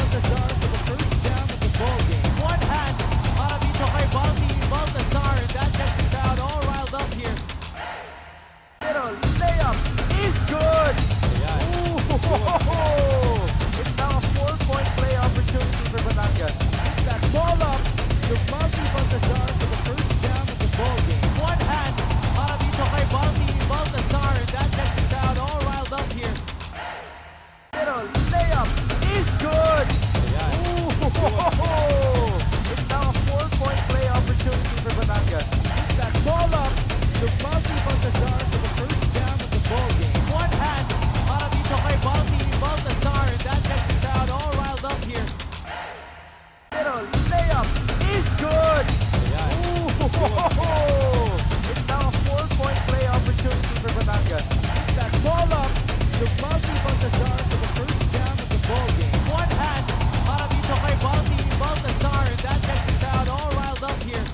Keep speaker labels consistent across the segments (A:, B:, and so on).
A: Baltazar for the first down of the ball game. One hand para dito kay Baltazar, and that gets the crowd all riled up here. Middle layup is good. Ooh, it's now a 4-point play opportunity for Batangas. That ball up to Baltazar for the first down of the ball game. One hand para dito kay Baltazar, and that gets the crowd all riled up here. Middle layup is good. Ooh, it's now a 4-point play opportunity for Batangas. That ball up to Baltazar for the first down of the ball game. One hand para dito kay Baltazar, and that gets the crowd all riled up here. Middle layup is good. Ooh, it's now a 4-point play opportunity for Batangas. That ball up to Baltazar for the first down of the ball game. One hand para dito kay Baltazar, and that gets the crowd all riled up here.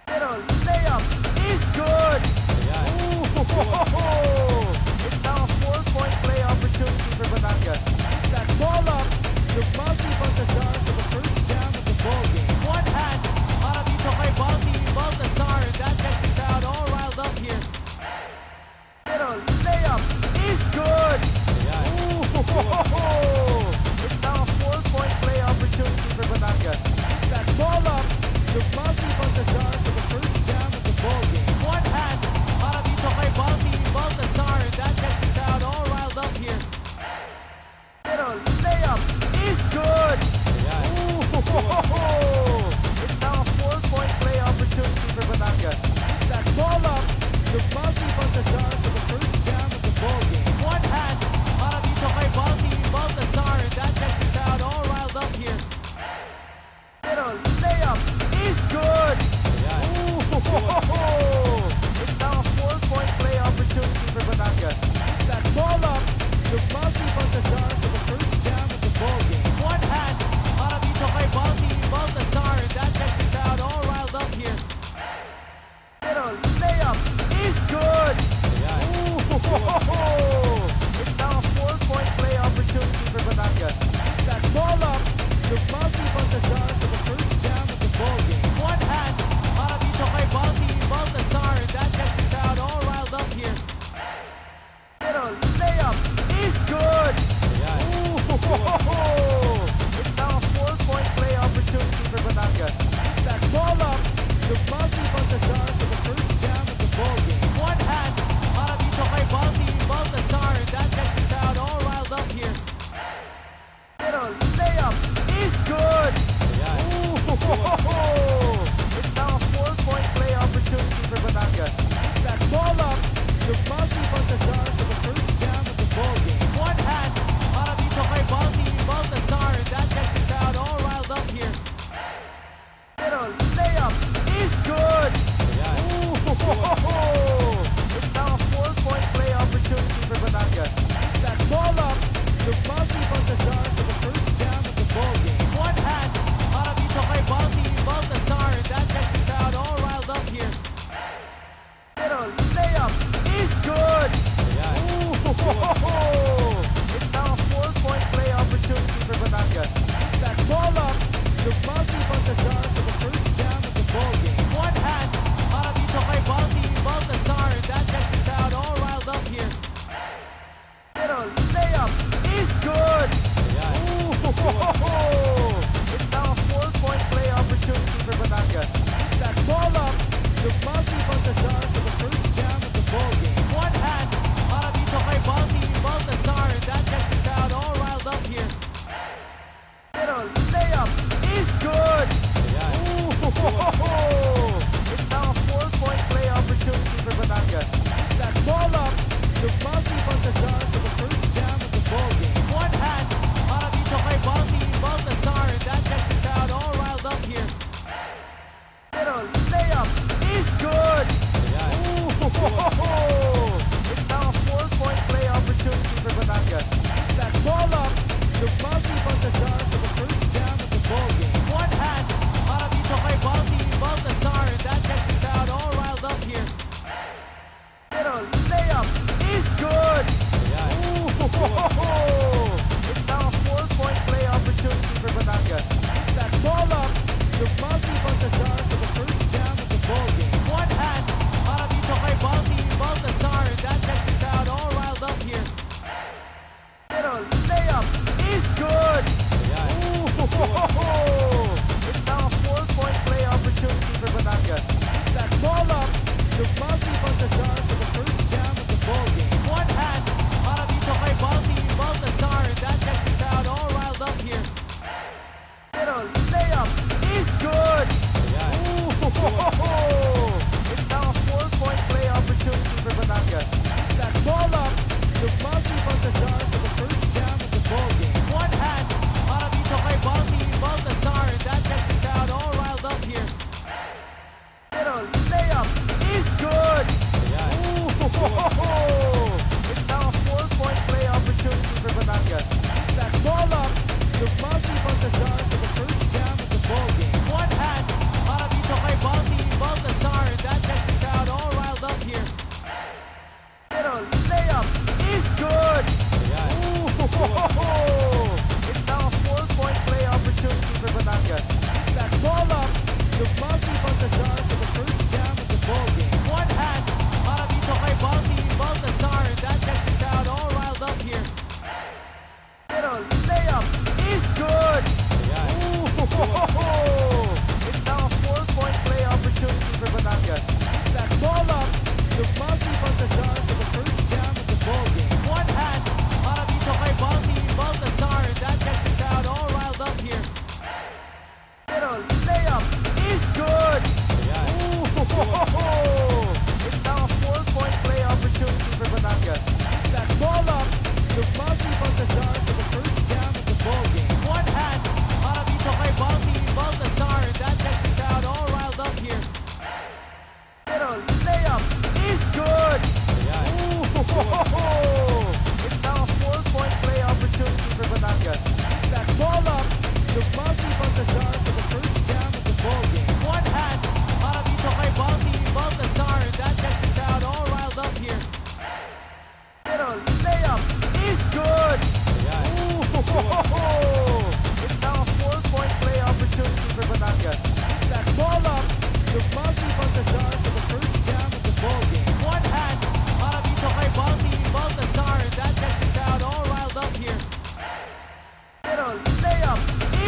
A: Middle layup is good. Ooh, it's now a 4-point play opportunity for Batangas. That ball up to Baltazar for the first down of the ball game. One hand para dito kay Baltazar, and that gets the crowd all riled up here. Middle layup is good. Ooh, it's now a 4-point play opportunity for Batangas. That ball up to Baltazar for the first down of the ball game. One hand para dito kay Baltazar, and that gets the crowd all riled up here. Middle layup is good. Ooh, it's now a 4-point play opportunity for Batangas. That ball up to Baltazar for the first down of the ball game. One hand para dito kay Baltazar, and that gets the crowd all riled up here. Middle layup is good. Ooh, it's now a 4-point play opportunity for Batangas. That ball up to Baltazar for the first down of the ball game. One hand para dito kay Baltazar, and that gets the crowd all riled up here. Middle layup is good. Ooh, it's now a 4-point play opportunity for Batangas. That ball up to Baltazar for the first down of the ball game. One hand para dito kay Baltazar, and that gets the crowd all riled up here. Middle layup is good. Ooh, it's now a 4-point play opportunity for Batangas. That ball up to Baltazar for the first down of the ball game. One hand para dito kay Baltazar, and that gets the crowd all riled up here. Middle layup is good. Ooh, it's now a 4-point play opportunity for Batangas. That ball up to Baltazar for the first down of the ball game. One hand para dito kay Baltazar, and that gets the crowd all riled up here. Middle layup is good. Ooh, it's now a 4-point play opportunity for Batangas. That ball up to Baltazar for the first down of the ball game. One hand para dito kay Baltazar, and that gets the crowd all riled up here. Middle layup is good. Ooh, it's now a 4-point play opportunity for Batangas. That ball up to Baltazar for the first down of the ball game. One hand para dito kay Baltazar, and that gets the crowd all riled up here. Middle layup is good. Ooh, it's now a 4-point play opportunity for Batangas. That ball up to Baltazar for the first down of the ball game. One hand para dito kay Baltazar, and that gets the crowd all riled up here. Middle layup is good. Ooh, it's now a 4-point play opportunity for Batangas. That ball up to Baltazar for the first down of the ball game. One hand para dito kay Baltazar, and that gets the crowd all riled up here. Middle layup is good. Ooh, it's now a 4-point play opportunity for Batangas. That ball up to Baltazar for the first down of the ball game. One hand para dito kay Baltazar, and that gets the crowd all riled up here. Middle layup is good. Ooh, it's now a 4-point play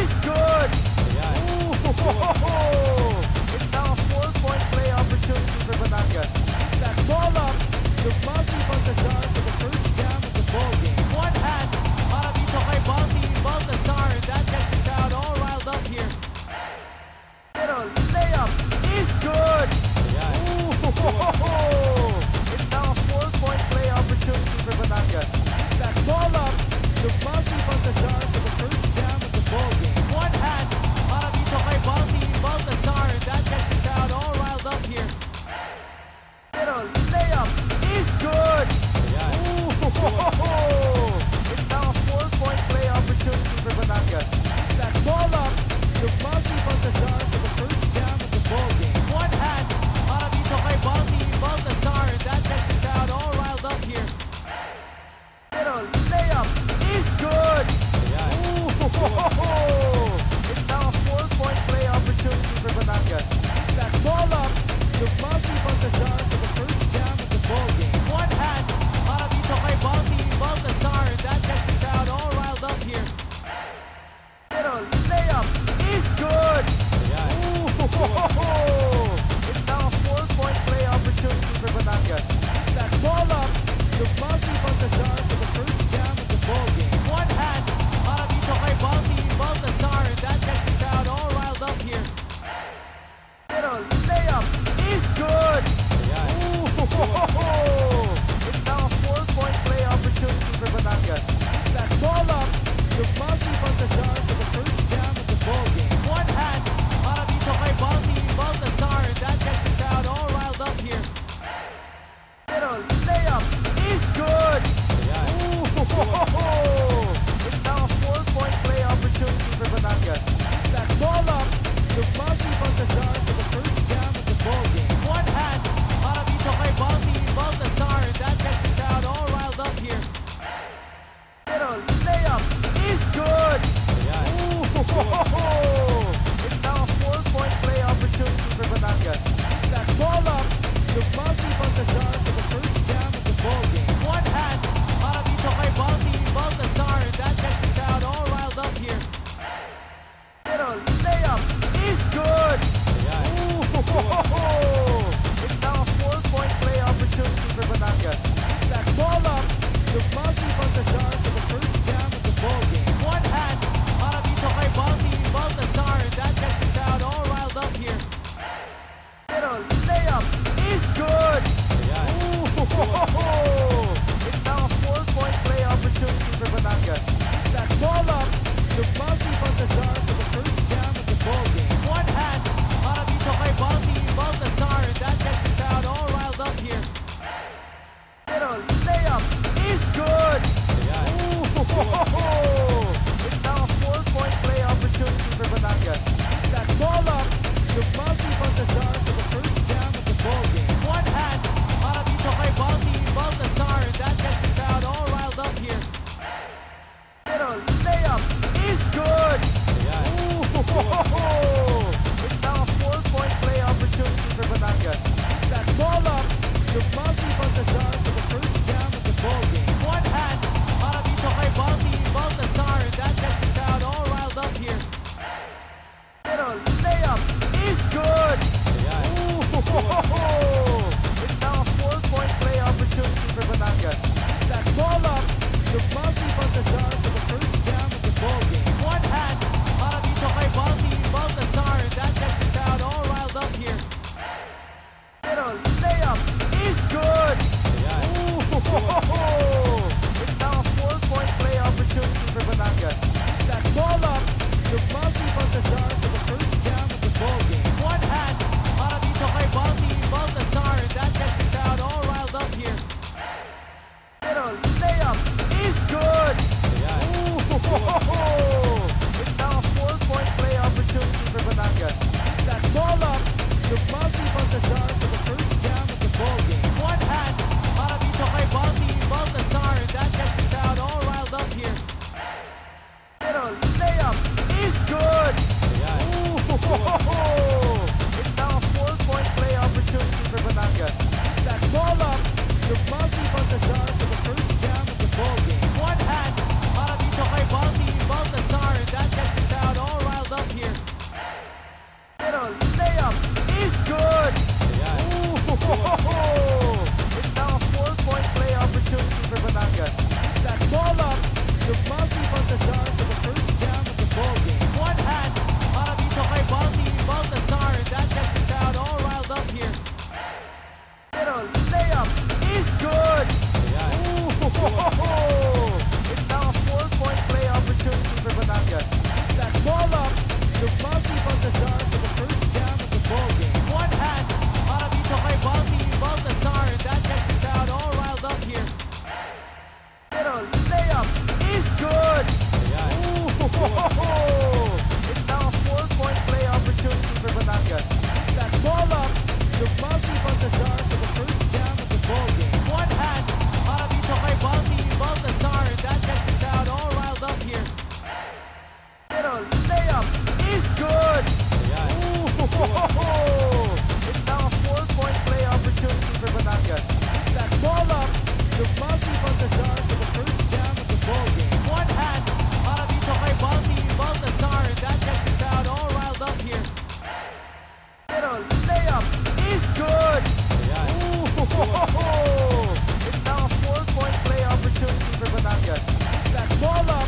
A: is good!
B: Ayan.
A: Ooh! It's now a 4-point play opportunity for Batangas. That ball up, the Bounty Baltazar for the first down of the ball game.
C: One hand para dito kay Bounty Baltazar, and that gets the crowd all riled up here.
A: Little layup is good!
B: Ayan.
A: Ooh! It's now a 4-point play opportunity for Batangas. That ball up, the Bounty Baltazar for the first down of the ball game.
C: One hand para dito kay Bounty Baltazar, and that gets the crowd all riled up here.
A: Little layup is good!
B: Ayan.
A: Ooh! It's now a 4-point play opportunity for Batangas. That ball up, the Bounty Baltazar for the first down of the ball game.
C: One hand para dito kay Bounty Baltazar, and that gets the crowd all riled up here.
A: Little layup is good!
B: Ayan.
A: Ooh! It's now a 4-point play opportunity for Batangas. That ball up, the Bounty Baltazar for the first down of the ball game.
C: One hand para dito kay Bounty Baltazar, and that gets the crowd all riled up here.
A: Little layup is good!
B: Ayan.
A: Ooh! It's now a 4-point play opportunity for Batangas. That ball up, the Bounty Baltazar for the first down of the ball game.
C: One hand para dito kay Bounty Baltazar, and that gets the crowd all riled up here.
A: Little layup is good!
B: Ayan.
A: Ooh! It's now a 4-point play opportunity for Batangas. That ball up, the Bounty Baltazar for the first down of the ball game.
C: One hand para dito kay Bounty Baltazar, and that gets the crowd all riled up here.
A: Little layup is good!
B: Ayan.
A: Ooh! It's now a 4-point play opportunity for Batangas. That ball up, the Bounty Baltazar for the first down of the ball game.
C: One hand para dito kay Bounty Baltazar, and that gets the crowd all riled up here.
A: Little layup is good!
B: Ayan.
A: Ooh! It's now a 4-point play opportunity for Batangas. That ball up, the Bounty Baltazar for the first down of the ball game.
C: One hand para dito kay Bounty Baltazar, and that gets the crowd all riled up here.
A: Little layup is good!
B: Ayan.
A: Ooh! It's now a 4-point play opportunity for Batangas. That ball up, the Bounty Baltazar for the first down of the ball game.
C: One hand para dito kay Bounty Baltazar, and that gets the crowd all riled up here.
A: Little layup is good!
B: Ayan.
A: Ooh! It's now a 4-point play opportunity for Batangas. That ball up, the Bounty Baltazar for the first down of the ball game.
C: One hand para dito kay Bounty Baltazar, and that gets the crowd all riled up here.
A: Little layup is good!
B: Ayan.
A: Ooh! It's now a 4-point play opportunity for Batangas. That ball up, the Bounty Baltazar for the first down of the ball game.
C: One hand para dito kay Bounty Baltazar, and that gets the crowd all riled up here.
A: Little layup is good!
B: Ayan.
A: Ooh! It's now a 4-point play opportunity for Batangas. That ball up, the Bounty Baltazar for the first down of the ball game.
C: One hand para dito kay Bounty Baltazar, and that gets the crowd all riled up here.
A: Little layup is good!
B: Ayan.
A: Ooh! It's now a 4-point play opportunity for Batangas. That ball up, the Bounty Baltazar for the first down of the ball game.
C: One hand para dito kay Bounty Baltazar, and that gets the crowd all riled up here.
A: Little layup is good!
B: Ayan.
A: Ooh! It's now a 4-point play opportunity for Batangas. is good!
C: Ayan.
A: Ooh! It's now a 4-point play opportunity for Batangas. With that ball up, the Malti Baltazar for the first down of the ball game.
C: One hand para dito kay Baltazar, and that gets the crowd all riled up here.
A: Pero layup is good!
C: Ayan.
A: Ooh! It's now a 4-point play opportunity for Batangas. With that ball up,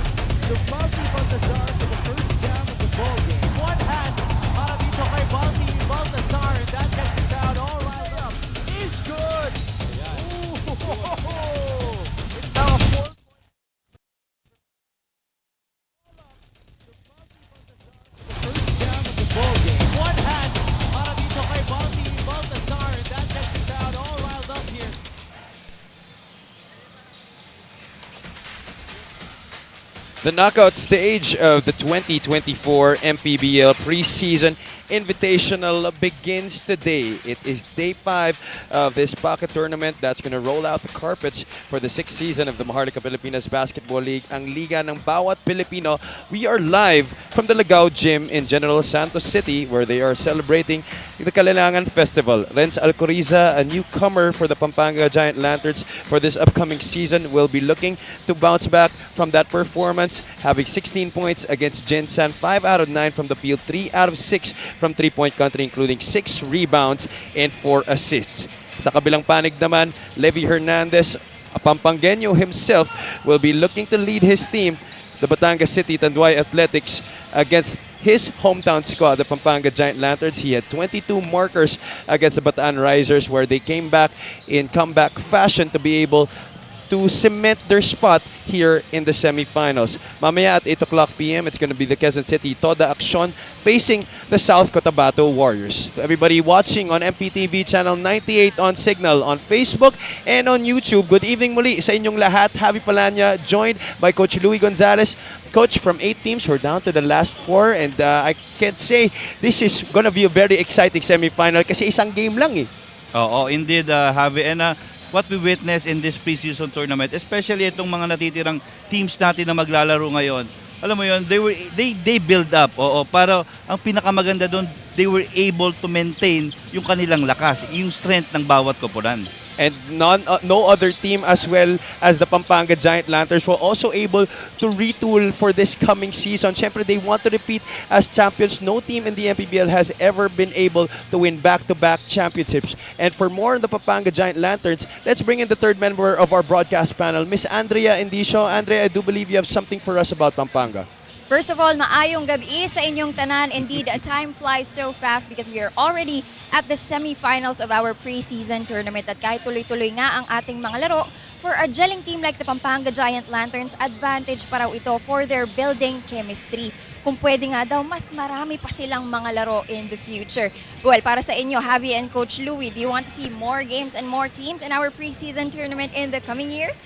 A: the Malti Baltazar for the first down of the ball game.
C: One hand para dito kay Baltazar, and that gets the crowd all riled up.
A: Is good!
C: Ayan.
A: Ooh! It's now a 4-point first down of the ball game.
C: One hand para dito kay Baltazar, and that gets the crowd all riled up here.
B: The knockout stage of the 2024 MPBL preseason invitational begins today. It is day 5 of this pocket tournament that's going to roll out the carpets for the 6th season of the Maharlika Pilipinas Basketball League, ang liga ng bawat Pilipino. We are live from the Lagao Gym in General Santos City where they are celebrating the Kalilangan Festival. Renz Alcoriza, a newcomer for the Pampanga Giant Lanterns for this upcoming season, will be looking to bounce back from that performance, having 16 points against Jinsan, 5 out of 9 from the field, 3 out of 6 from three-point country, including 6 rebounds and 4 assists. Sa kabilang panig naman, Levy Hernandez, a Pampangueño himself, will be looking to lead his team, the Batangas City Tanduay Athletics, against his hometown squad, the Pampanga Giant Lanterns. He had 22 markers against the Bataan Risers, where they came back in comeback fashion to be able to cement their spot here in the semifinals. Mamaya at 8 o'clock p.m., it's going to be the Quezon City Toda Action facing the South Cotabato Warriors. To everybody watching on MPTV Channel 98 on Signal, on Facebook, and on YouTube, good evening muli sa inyong lahat. Javi Palanya, joined by Coach Louie Gonzalez. Coach, from 8 teams, we're down to the last 4, and I can say this is going to be a very exciting semifinal kasi isang game lang eh.
D: Oo, indeed, Javi. And what we witnessed in this preseason tournament, especially itong mga natitirang teams natin na maglalaro ngayon, alam mo yun, they build up. Oo, para ang pinakamaganda doon, they were able to maintain yung kanilang lakas, yung strength ng bawat koponan.
B: And no other team as well as the Pampanga Giant Lanterns were also able to retool for this coming season. Siyempre, they want to repeat as champions. No team in the MPBL has ever been able to win back-to-back championships. And for more on the Pampanga Giant Lanterns, let's bring in the third member of our broadcast panel, Miss Andrea Indicio. Andrea, I do believe you have something for us about Pampanga.
E: First of all, maayong gabi sa inyong tanan. Indeed, time flies so fast because we are already at the semifinals of our preseason tournament. At kahit tuloy-tuloy nga ang ating mga laro, for a gelling team like the Pampanga Giant Lanterns, advantage pa raw ito for their building chemistry. Kung pwede nga daw, mas marami pa silang mga laro in the future. Well, para sa inyo, Javi and Coach Louie, do you want to see more games and more teams in our preseason tournament in the coming years?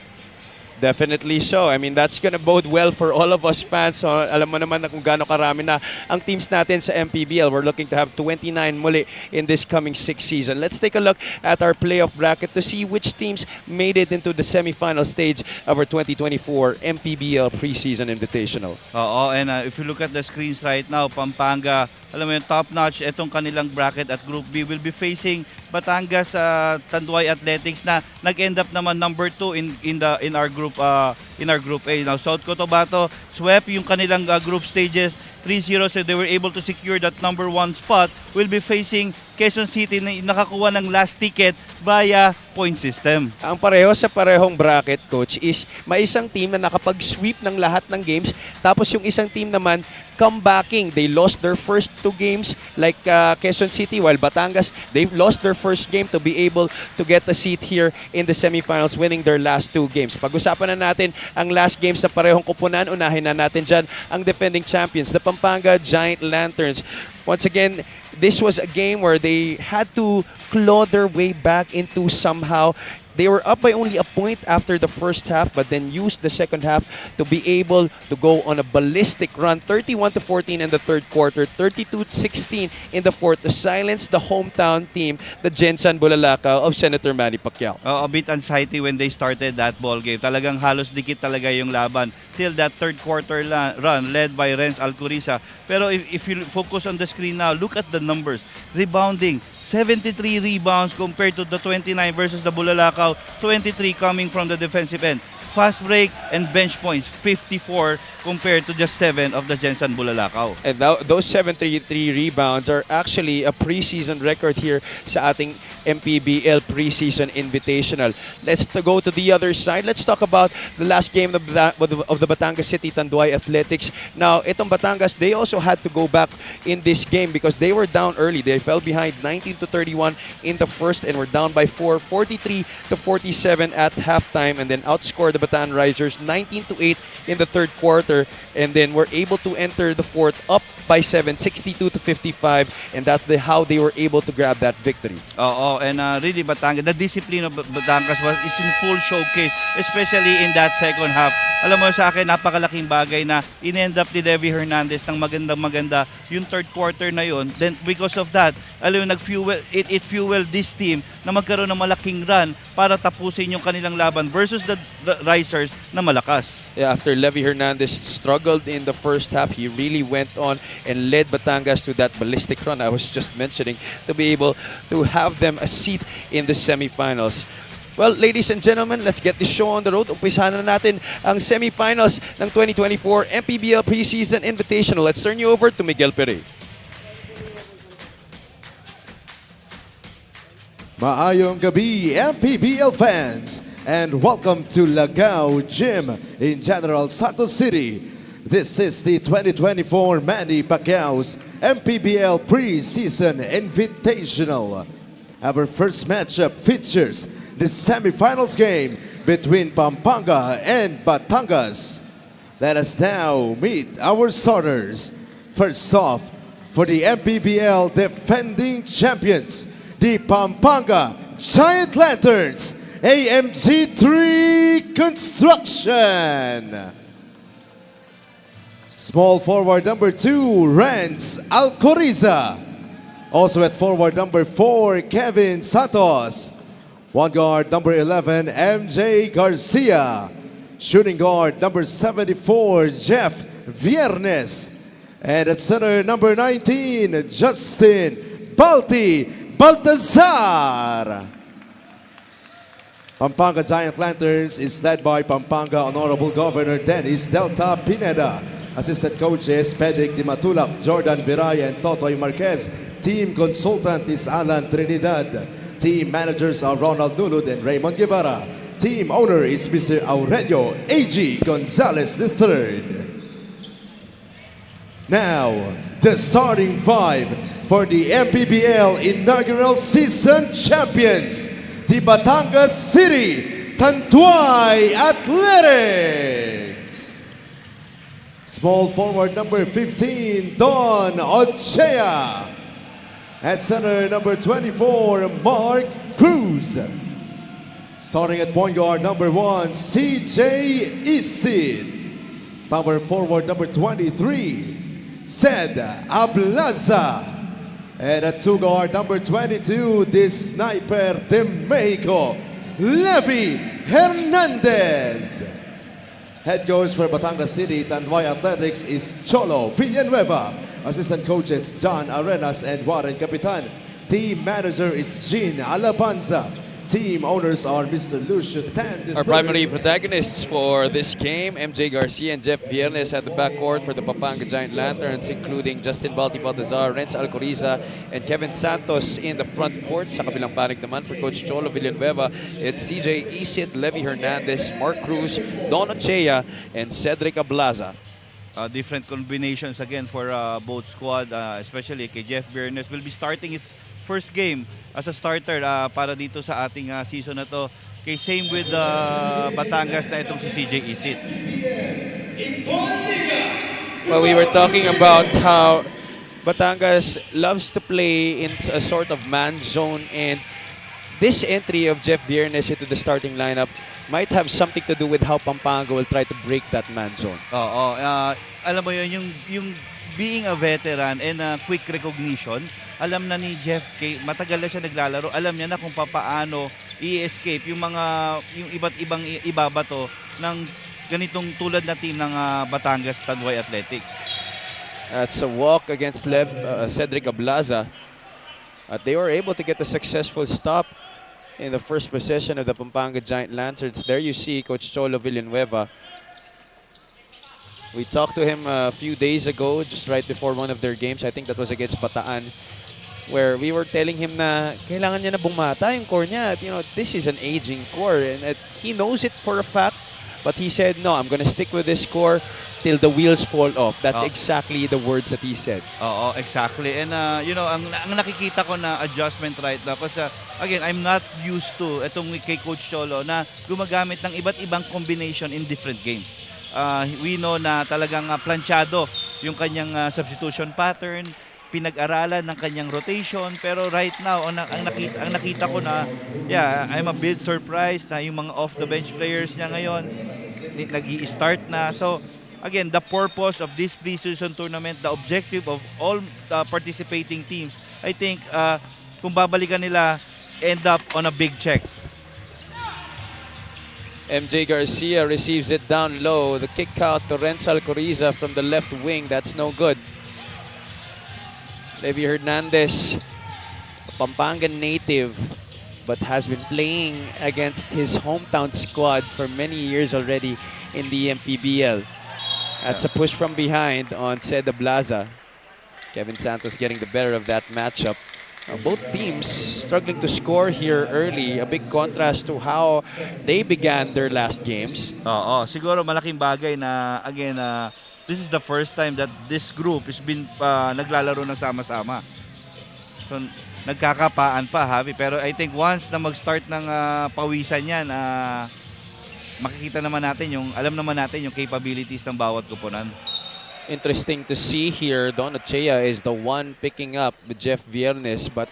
B: Definitely so. I mean, that's gonna bode well for all of us fans. So, alam mo naman na kung gaano karami na ang teams natin sa MPBL. We're looking to have 29 muli in this coming 6th season. Let's take a look at our playoff bracket to see which teams made it into the semifinal stage of our 2024 MPBL preseason invitational.
D: Oo, and if you look at the screens right now, Pampanga, alam mo yung top-notch, itong kanilang bracket at Group B will be facing Batangas Tanduay Athletics na nag-end up naman number 2 in our group A. Now South Cotabato swept yung kanilang group stages 3-0, so they were able to secure that number 1 spot. Will be facing Quezon City na nakakuha ng last ticket via point system.
B: Ang pareho sa parehong bracket, Coach, is may isang team na nakapag-sweep ng lahat ng games, tapos yung isang team naman comebacking. They lost their first 2 games like Quezon City, while Batangas, they've lost their first game to be able to get a seat here in the semifinals, winning their last 2 games. Pag-usapan na natin ang last games sa parehong kupunan. Unahin na natin dyan ang defending champions, the Pampanga Giant Lanterns. Once again, this was a game where they had to claw their way back into somehow They were up by only a point after the first half, but then used the second half to be able to go on a ballistic run, 31-14 in the third quarter, 32-16 in the fourth, to silence the hometown team, the Gensan Bulalakaw of Senator Manny Pacquiao.
D: A bit anxiety when they started that ball game. Talagang halos dikit talaga yung laban till that third quarter run led by Renz Alcoriza. Pero if you focus on the screen now, look at the numbers. Rebounding, 73 rebounds compared to the 29 versus the Bulalakaw, 23 coming from the defensive end. Fast break and bench points, 54 compared to just 7 of the Gensan Bulalakaw.
B: And those 73 rebounds are actually a preseason record here sa ating MPBL preseason invitational. Let's go to the other side. Let's talk about the last game of the Batangas City Tanduay Athletics. Now, itong Batangas, they also had to go back in this game because they were down early. They fell behind 19-31 in the first and were down by 4, 43-47 at halftime, and then outscored the Batan Risers 19-8 in the third quarter, and then were able to enter the fourth up by 7, 62-55, and that's how they were able to grab that victory.
D: And really Batangas, the discipline of Batangas is in full showcase, especially in that second half. Alam mo sa akin, napakalaking bagay na in-end up ni Levy Hernandez ng maganda yung third quarter na yun. Then because of that, alam mo, it fueled this team na magkaroon ng malaking run para tapusin yung kanilang laban versus the Risers na malakas.
B: Yeah, after Levy Hernandez struggled in the first half, he really went on and led Batangas to that ballistic run I was just mentioning to be able to have them a seat in the semifinals. Well, ladies and gentlemen, let's get this show on the road. Umpisahan na natin ang semifinals ng 2024 MPBL Preseason Invitational. Let's turn you over to Miguel Perez.
F: Maayong gabi, MPBL fans, and welcome to Lagao Gym in General Santos City. This is the 2024 Manny Pacquiao's MPBL Preseason Invitational. Our first matchup features the semifinals game between Pampanga and Batangas. Let us now meet our starters. First off, for the MPBL defending champions, the Pampanga Giant Lanterns, AMG3 Construction. Small forward number 2, Renz Alcoriza. Also at forward number 4, Kevin Santos. One guard number 11, MJ Garcia. Shooting guard number 74, Jeff Viernes. And at center number 19, Justin Baltazar. Pampanga Giant Lanterns is led by Pampanga Honorable Governor Dennis Delta Pineda. Assistant coaches Pedrick Dimatulak, Jordan Viraya, and Totoy Marquez. Team consultant is Alan Trinidad. Team managers are Ronald Nulud and Raymond Guevara. Team owner is Mr. Aurelio A.G. Gonzalez III. Now, the starting five for the MPBL inaugural season champions, the Batangas City Tanduay Athletics. Small forward number 15, Don Ochea. At center, number 24, Mark Cruz. Starting at point guard, number 1, CJ Isid. Power forward, number 23, Sed Ablaza. And at two guard, number 22, the sniper de Mexico, Levy Hernandez. Head coach for Batangas City Tanduay Athletics is Cholo Villanueva. Assistant coaches John Arenas and Warren Capitan. Team manager is Jean Alabanza. Team owners are Mr. Lucio Tan.
B: Our primary protagonists for this game, MJ Garcia and Jeff Viernes at the backcourt for the Pampanga Giant Lanterns, including Justin Baltazar, Renz Alcoriza, and Kevin Santos in the front court. Sa kabilang panig naman for Coach Cholo Villanueva, it's CJ Isid, Levy Hernandez, Mark Cruz, Don Ochea, and Cedric Ablaza.
D: Different combinations again for both squad, especially kay Jeff Viernes. Will be starting his first game as a starter para dito sa ating season na to. Okay, same with Batangas na itong si CJ Isid.
B: Well, we were talking about how Batangas loves to play in a sort of man zone, and this entry of Jeff Viernes into the starting lineup might have something to do with how Pampanga will try to break that man zone.
D: Oo, alam mo yun, yung being a veteran and quick recognition, alam na ni Jeff K, matagal na siya naglalaro, alam niya na kung paano i-escape yung iba't ibang ibabato ng ganitong tulad na team ng Batangas Tanduay Athletics.
B: That's a walk against Cedric Ablaza. They were able to get a successful stop in the first possession of the Pampanga Giant Lanterns. There you see Coach Cholo Villanueva. We talked to him a few days ago, just right before one of their games. I think that was against Bataan, where we were telling him na kailangan niya na bumata yung core niya. You know, this is an aging core, and he knows it for a fact. But he said, no, I'm gonna stick with this core till the wheels fall off. That's exactly the words that he said.
D: Oo, exactly. And you know, ang nakikita ko na adjustment right now, kasi again, I'm not used to itong kay Coach Cholo na gumagamit ng iba't ibang combination in different games. We know na talagang planchado yung kanyang substitution pattern, pinag-aralan ng kanyang rotation, pero right now ang nakita ko na, yeah, I'm a bit surprised na yung mga off the bench players niya ngayon nag-i-start na. So again, the purpose of this pre-season tournament, the objective of all the participating teams, I think kung babalikan nila, end up on a big check.
B: MJ Garcia receives it down low. The kick out to Renzel Coriza from the left wing. That's no good. Levi Hernandez, a Pampanga native, but has been playing against his hometown squad for many years already in the MPBL. That's a push from behind on Ceda Blaza. Kevin Santos getting the better of that matchup. Both teams struggling to score here early. A big contrast to how they began their last games.
D: Oo, siguro malaking bagay na, again, this is the first time that this group has been naglalaro ng sama-sama. So, nagkakapaan pa, Javi. Pero I think once na mag-start ng pawisan yan, makikita naman natin alam naman natin yung capabilities ng bawat kupunan.
B: Interesting to see here, Don Ochea is the one picking up with Jeff Viernes, but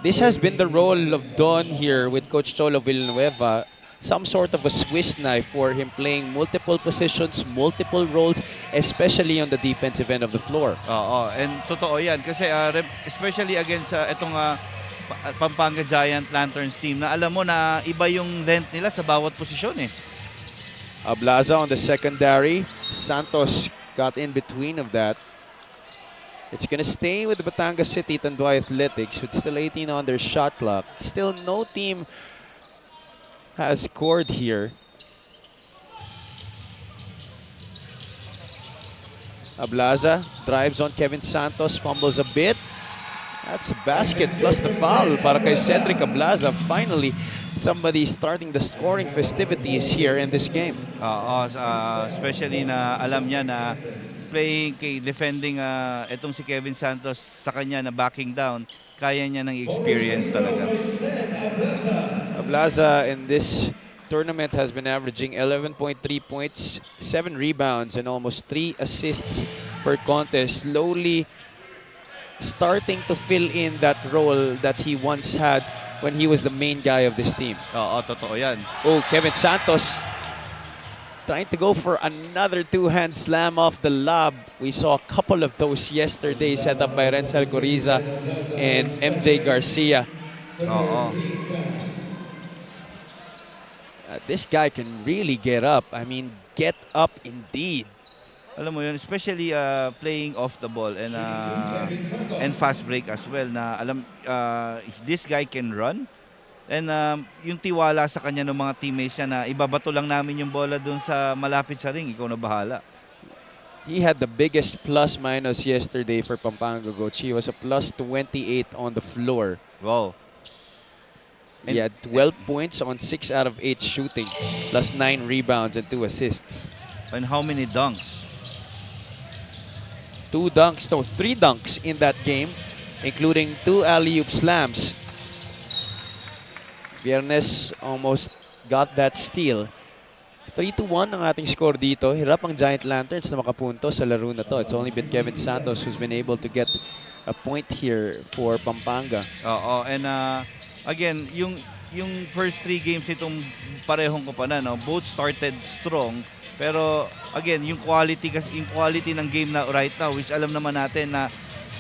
B: this has been the role of Don here with Coach Cholo Villanueva. Some sort of a Swiss knife for him, playing multiple positions, multiple roles, especially on the defensive end of the floor.
D: Oo, and totoo yan. Kasi especially against itong Pampanga Giant Lanterns team na alam mo na iba yung length nila sa bawat posisyon eh.
B: Ablaza on the secondary. Santos got in between of that. It's going to stay with the Batangas City Tanduay Athletics with still 18 on their shot clock. Still no team has scored here. Ablaza drives on Kevin Santos, fumbles a bit. That's a basket plus the foul para kay Cedric Ablaza. Finally, somebody starting the scoring festivities here in this game.
D: Especially na alam niya na playing defending itong si Kevin Santos sa kanya na backing down, kaya niya ng experience talaga.
B: Ablaza in this tournament has been averaging 11.3 points, 7 rebounds, and almost 3 assists per contest. Slowly starting to fill in that role that he once had when he was the main guy of this team.
D: Oo, totoo yan.
B: Oh, Kevin Santos trying to go for another two-hand slam off the lob. We saw a couple of those yesterday set up by Renzel Coriza and MJ Garcia.
D: Oo.
B: This guy can really get up. I mean, get up indeed.
D: Alam mo yun, especially playing off the ball and fast break as well na alam this guy can run and yung tiwala sa kanya ng mga teammates niya na ibabato lang namin yung bola dun sa malapit sa ring, ikaw na bahala.
B: He had the biggest plus-minus yesterday for Pampanga Coach. He was a plus 28 on the floor.
D: Wow.
B: He had 12 points on 6 out of 8 shooting, plus 9 rebounds and 2 assists.
D: And how many dunks?
B: 3 dunks in that game, including 2 alley-oop slams. Viernes almost got that steal. 3-1 ang ating score dito. Hirap ang Giant Lanterns na makapunto sa laro na to. It's only been Kevin Santos who's been able to get a point here for Pampanga.
D: Oo, and again, yung yung first 3 games itong parehong koponan, no? Both started strong, pero again, yung quality ng game na right now, which alam naman natin na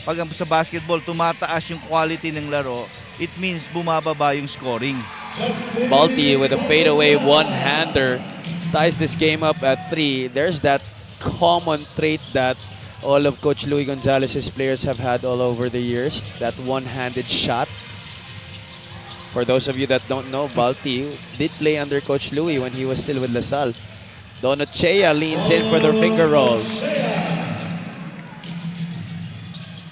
D: pag sa basketball tumataas yung quality ng laro, it means bumababa yung scoring.
B: Balti with a fadeaway one-hander ties this game up at 3. There's that common trait that all of Coach Louis Gonzalez's players have had all over the years, that one-handed shot. For those of you that don't know, Balti did play under Coach Louis when he was still with LaSalle. Donachea leans in for their finger roll.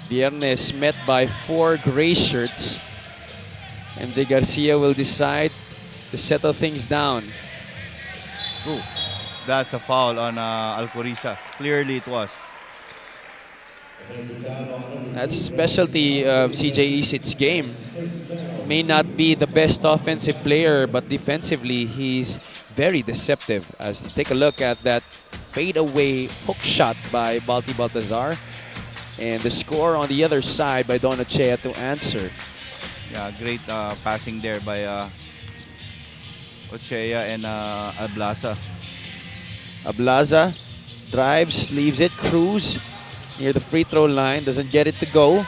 B: Viernes met by 4 gray shirts. MJ Garcia will decide to settle things down.
D: Ooh, that's a foul on Alcoriza. Clearly it was.
B: That's a specialty of CJ Isit's game. May not be the best offensive player, but defensively, he's very deceptive. As take a look at that fadeaway hook shot by Balti Baltazar. And the score on the other side by Donachea to answer.
D: Yeah, great passing there by Ochea and Ablaza.
B: Ablaza drives, leaves it. Cruz near the free throw line, doesn't get it to go.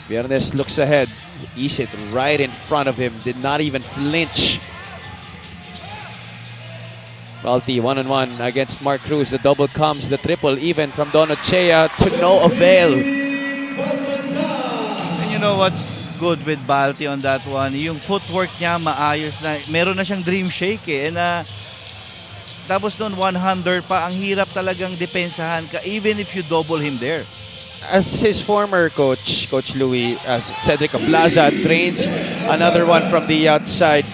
B: Viernes looks ahead. Isit right in front of him, did not even flinch. Balti 1-on-1 against Mark Cruz. The double comes, the triple even from Donachea to no avail.
D: And you know what's good with Balti on that one? Yung footwork niya maayos na. Meron na siyang dream shake eh. And tapos doon 100 pa, ang hirap talagang depensahan ka even if you double him there.
B: As his former coach, Coach Louis, as Cedric Ablaza trains another one from the outside.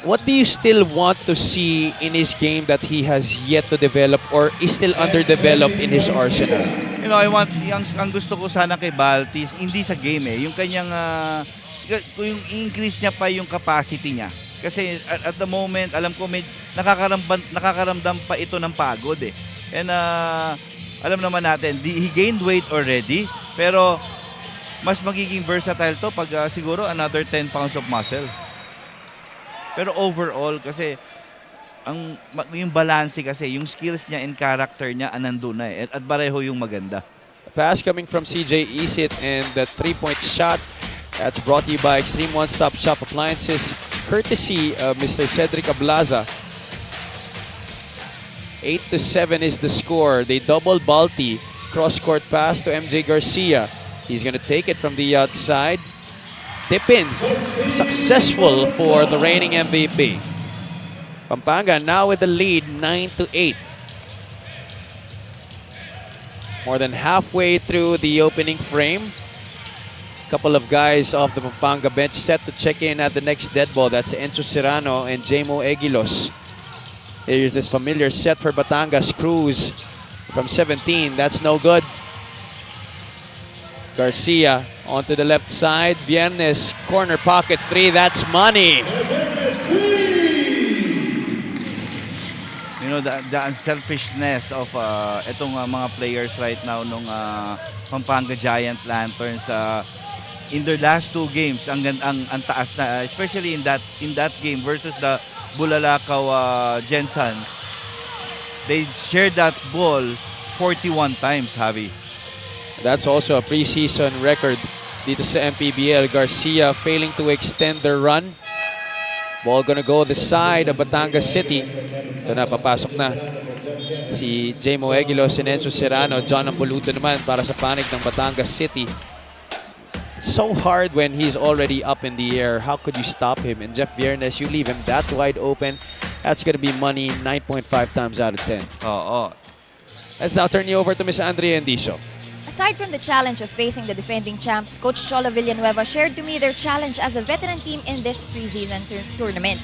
B: What do you still want to see in his game that he has yet to develop or is still underdeveloped in his arsenal?
D: You know, ang gusto ko sana kay Balti, hindi sa game eh, yung kanyang, yung increase niya pa yung capacity niya. Kasi at the moment, alam ko may nakakaramdam pa ito ng pagod eh. And alam naman natin, he gained weight already, pero mas magiging versatile to pag siguro another 10 pounds of muscle. Pero overall, kasi yung balance kasi, yung skills niya and character niya nandun na eh. At pareho yung maganda.
B: Pass coming from CJ Isit and the three-point shot. That's brought to you by Extreme One-Stop Shop Appliances, courtesy of Mr. Cedric Ablaza. 8-7 is the score. They double Balti. Cross-court pass to MJ Garcia. He's going to take it from the outside. Tip in. Successful for the reigning MVP. Pampanga now with the lead, 9-8. More than halfway through the opening frame. Couple of guys off the Pampanga bench set to check in at the next dead ball. That's Enzo Serrano and Jamo Eguilos. Here's this familiar set for Batangas. Cruz from 17. That's no good. Garcia onto the left side. Viernes, corner pocket 3. That's money.
D: You know, the unselfishness of itong mga players right now nung Pampanga Giant Lanterns. In their last 2 games, ang taas na, especially in that game versus the Bulalakaw Jensen. They shared that ball 41 times, Javi.
B: That's also a preseason record dito sa MPBL. Garcia failing to extend their run. Ball gonna go the side of Batangas City. Ito na, papasok na si Jamo Eguilos and Enzo Serrano. John Ambuluto naman para sa panig ng Batangas City. So hard when he's already up in the air. How could you stop him? And Jeff Viernes, you leave him that wide open. That's gonna be money 9.5 times out of 10.
D: Oo.
B: Let's now turn you over to Miss Andrea Endicio.
E: Aside from the challenge of facing the defending champs, Coach Cholo Villanueva shared to me their challenge as a veteran team in this preseason tournament.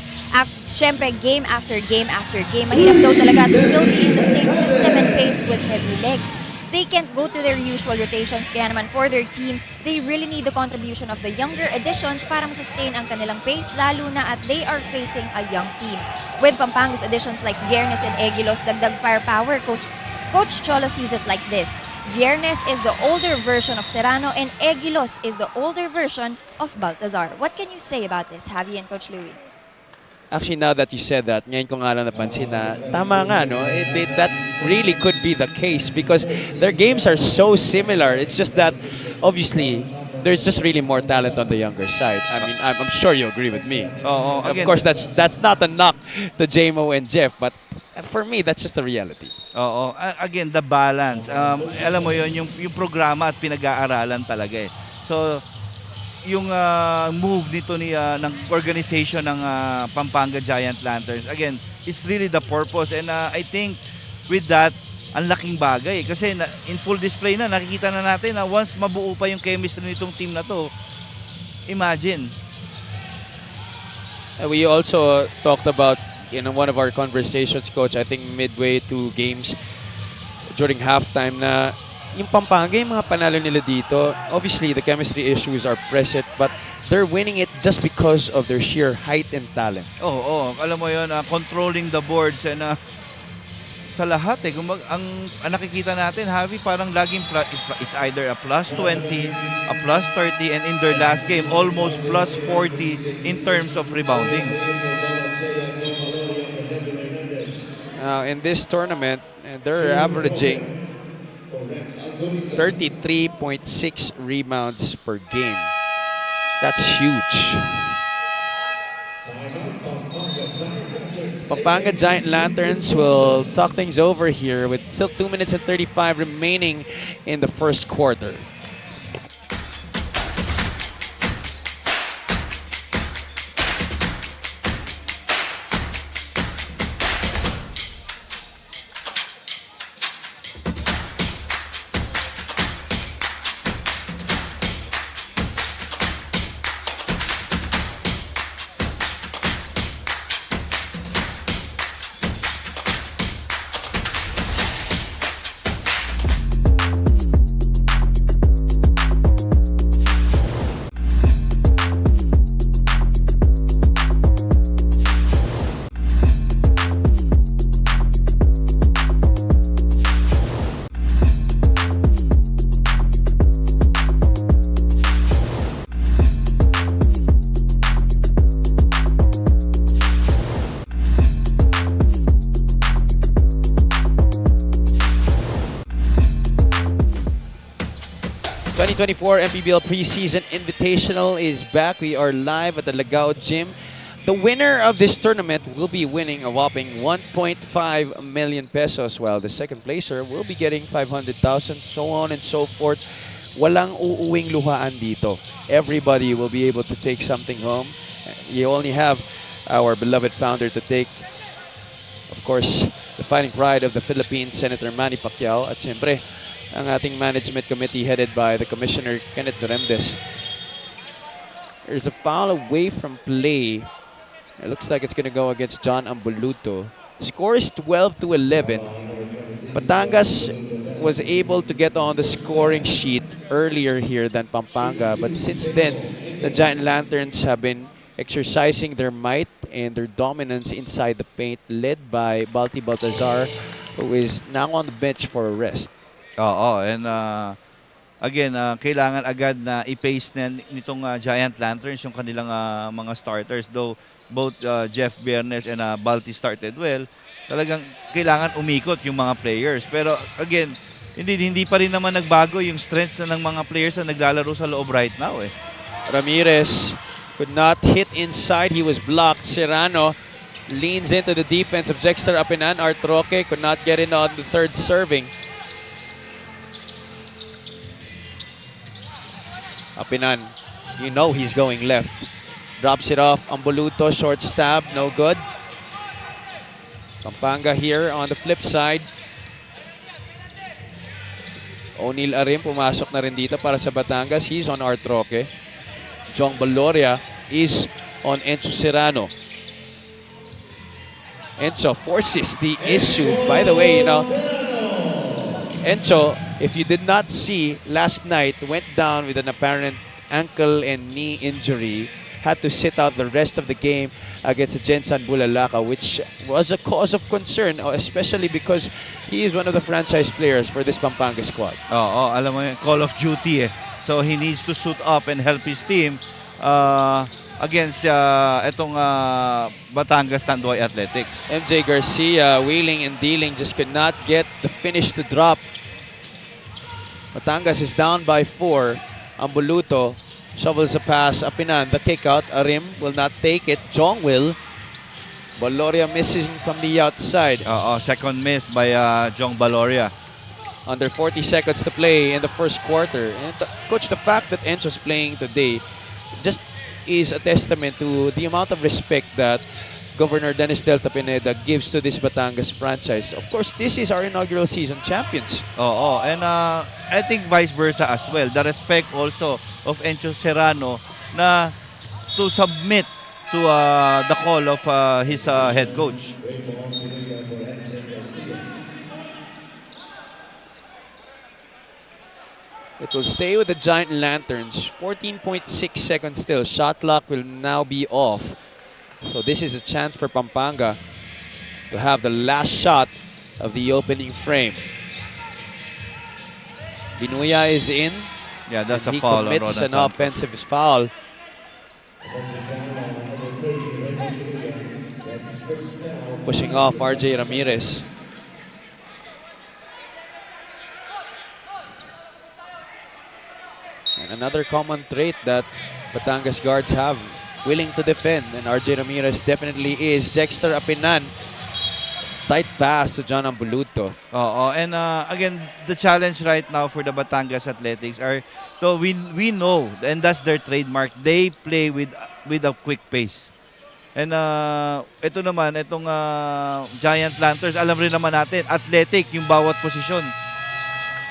E: Siyempre, game after game after game, mahirap daw talaga to still be in the same system and pace with heavy legs. They can't go to their usual rotations, kaya naman for their team, they really need the contribution of the younger additions para ma-sustain ang kanilang pace, lalo na at they are facing a young team. With Pampanga's additions like Viernes and Eguilos, dagdag firepower, Coach Cholo sees it like this. Viernes is the older version of Serrano, and Egilos is the older version of Baltazar. What can you say about this, Javi and Coach Louie?
B: Actually, now that you said that, ngayon ko nga lang napansin na tama nga, no? That really could be the case because their games are so similar. It's just that, obviously, there's just really more talent on the younger side. I mean, I'm sure you agree with me.
D: Oo,
B: Of
D: again,
B: course, that's not a knock to JMO and Jeff, but for me, that's just the reality.
D: Oo. Again, the balance. Alam mo yon yung programa at pinag-aaralan talaga eh. So, yung move nito ng organization ng Pampanga Giant Lanterns, again, is really the purpose. And I think with that, ang laking bagay. Kasi in full display na, nakikita na natin na once mabuo pa yung chemistry nitong team na to, imagine.
B: We also talked about in one of our conversations, Coach, I think midway to games during halftime na yung Pampanga, yung mga panalo nila dito, obviously the chemistry issues are present, but they're winning it just because of their sheer height and talent.
D: Oo, alam mo yun, controlling the boards and sa lahat eh, ang nakikita natin, Javi, parang laging is either a plus 20, a plus 30, and in their last game, almost plus 40 in terms of rebounding.
B: In this tournament, they're averaging 33.6 rebounds per game. That's huge. Pampanga Giant Lanterns will talk things over here with still 2 minutes and 35 remaining in the first quarter. MPBL Preseason Invitational is back. We are live at the Lagao Gym. The winner of this tournament will be winning a whopping 1.5 million pesos, while the second placer will be getting 500,000, so on and so forth. Walang uuwing luhaan dito. Everybody will be able to take something home. You only have our beloved founder to take, of course, the fighting pride of the Philippines, Senator Manny Pacquiao, at siyempre, ang ating management committee headed by the Commissioner Kenneth Duremdes. There's a foul away from play. It looks like it's going to go against John Ambuluto. Score is 12-11. Batangas was able to get on the scoring sheet earlier here than Pampanga, but since then, the Giant Lanterns have been exercising their might and their dominance inside the paint, led by Balti Baltazar, who is now on the bench for a rest.
D: Oo, and again, kailangan agad na i-pace nitong Giant Lanterns yung kanilang mga starters. Though both Jeff Bernes and Balti started well, talagang kailangan umikot yung mga players. Pero again, hindi pa rin naman nagbago yung strengths ng mga players na naglalaro sa loob right now eh.
B: Ramirez could not hit inside. He was blocked. Serrano leans into the defense of Jexter Apinan. Art Roque could not get in on the third serving. Apinan, you know he's going left. Drops it off. Ambuluto, short stab, no good. Pampanga here on the flip side. O'Neal Arim pumasok na rin dito para sa Batangas. He's on Art Roque. Jong Baloria is on Enzo Serrano. Enzo forces the issue. By the way, you know, Enzo, if you did not see, last night went down with an apparent ankle and knee injury. had to sit out the rest of the game against Jensan Bulalaka, which was a cause of concern, especially because he is one of the franchise players for this Pampanga squad.
D: Oo, alam mo yun, Call of Duty eh. So he needs to suit up and help his team against itong Batangas Tanduay Athletics.
B: MJ Garcia wheeling and dealing, just could not get the finish to drop. Batangas is down by 4. Ambuluto shovels a pass. Apinan, the kick out. Arim will not take it. Jong will. Baloria missing from the outside.
D: Second miss by Jong Baloria.
B: Under 40 seconds to play in the first quarter. And coach, the fact that Encho's playing today just is a testament to the amount of respect that Governor Dennis Delta Pineda gives to this Batangas franchise. Of course, this is our inaugural season champions.
D: And I think vice versa as well. The respect also of Encho Serrano na to submit to the call of his head coach.
B: It will stay with the Giant Lanterns. 14.6 seconds still. Shot clock will now be off. So this is a chance for Pampanga to have the last shot of the opening frame. Binuya is in.
D: Yeah, that's
B: and
D: a foul.
B: He commits an
D: Rodan
B: offensive foul. Pushing off RJ Ramirez. And another common trait that Batangas guards have, willing to defend, and RJ Ramirez definitely is. Dexter Apinan, tight pass to John Ambuluto.
D: And again, the challenge right now for the Batangas Athletics are, so we know, and that's their trademark, they play with a quick pace. And ito naman, itong Giant Lanterns, alam rin naman natin, athletic yung bawat posisyon.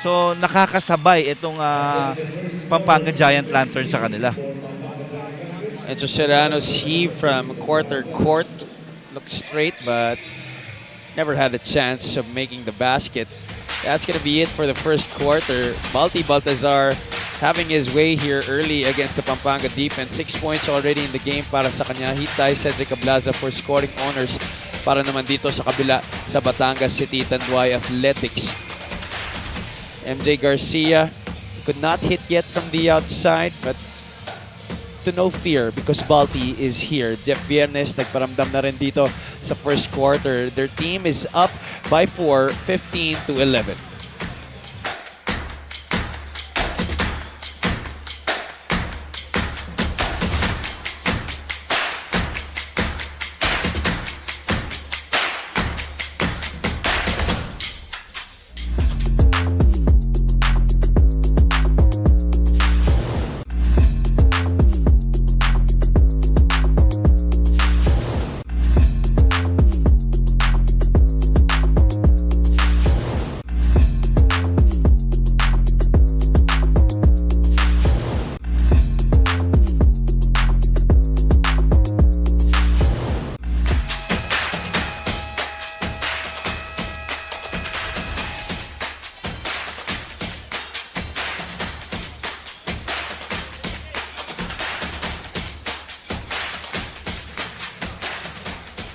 D: So nakakasabay itong Pampanga Giant Lanterns sa kanila.
B: Encho Serrano's heave from quarter court looks straight, but never had a chance of making the basket. That's going to be it for the first quarter. Balti Baltazar having his way here early against the Pampanga defense. 6 points already in the game para sa kanya. Hitay Cedric Ablaza for scoring honors para naman dito sa kabila sa Batangas City Tanduay Athletics. MJ Garcia could not hit yet from the outside, but to no fear because Balti is here. Jeff Viernes nagparamdam na rin dito sa first quarter. Their team is up by 4, 15-11.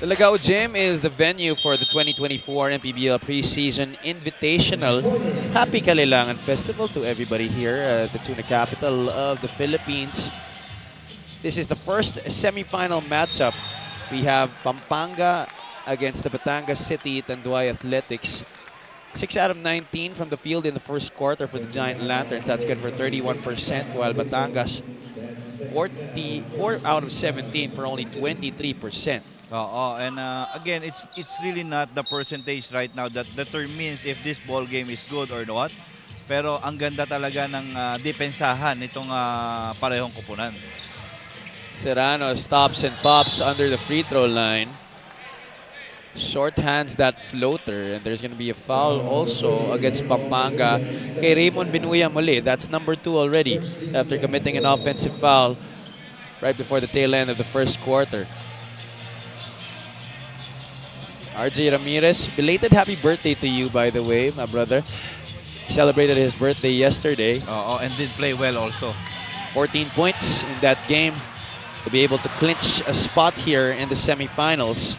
B: The Lagao Gym is the venue for the 2024 MPBL Preseason Invitational. Happy Kalilangan Festival to everybody here at the Tuna capital of the Philippines. This is the first semi-final matchup. We have Pampanga against the Batangas City Tanduay Athletics. 6 out of 19 from the field in the first quarter for the Giant Lanterns. That's good for 31%, while Batangas 44 out of 17 for only 23%.
D: And again, it's really not the percentage right now that determines if this ball game is good or not. Pero ang ganda talaga ng depensahan nitong parehong kupunan.
B: Serrano stops and pops under the free throw line. Short hands that floater, and there's going to be a foul also against Pampanga. Kay Raymond Binuya muli. That's number 2 already after committing an offensive foul right before the tail end of the first quarter. RJ Ramirez, belated happy birthday to you, by the way, my brother. Celebrated his birthday yesterday.
D: And did play well also.
B: 14 points in that game. to be able to clinch a spot here in the semifinals.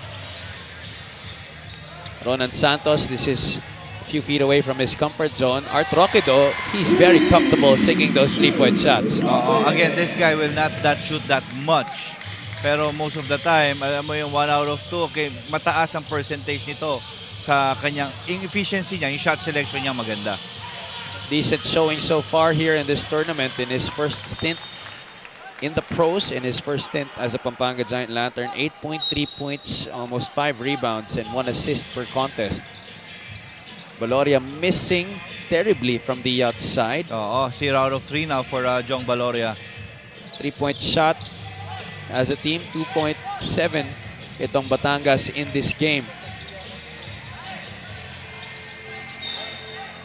B: Ronan Santos, this is a few feet away from his comfort zone. Art Roque, though, he's very comfortable sinking those 3-point shots.
D: Again, this guy will not shoot that much. Pero most of the time, alam mo yung 1 out of 2, okay, mataas ang percentage nito sa kanyang efficiency niya, yung shot selection niya maganda.
B: Decent showing so far here in this tournament in his first stint in the pros, in his first stint as a Pampanga Giant Lantern. 8.3 points, almost 5 rebounds, and 1 assist per contest. Baloria missing terribly from the outside.
D: 0 out of 3 now for Jong Baloria.
B: 3-point shot as a team, 2.7 itong Batangas in this game.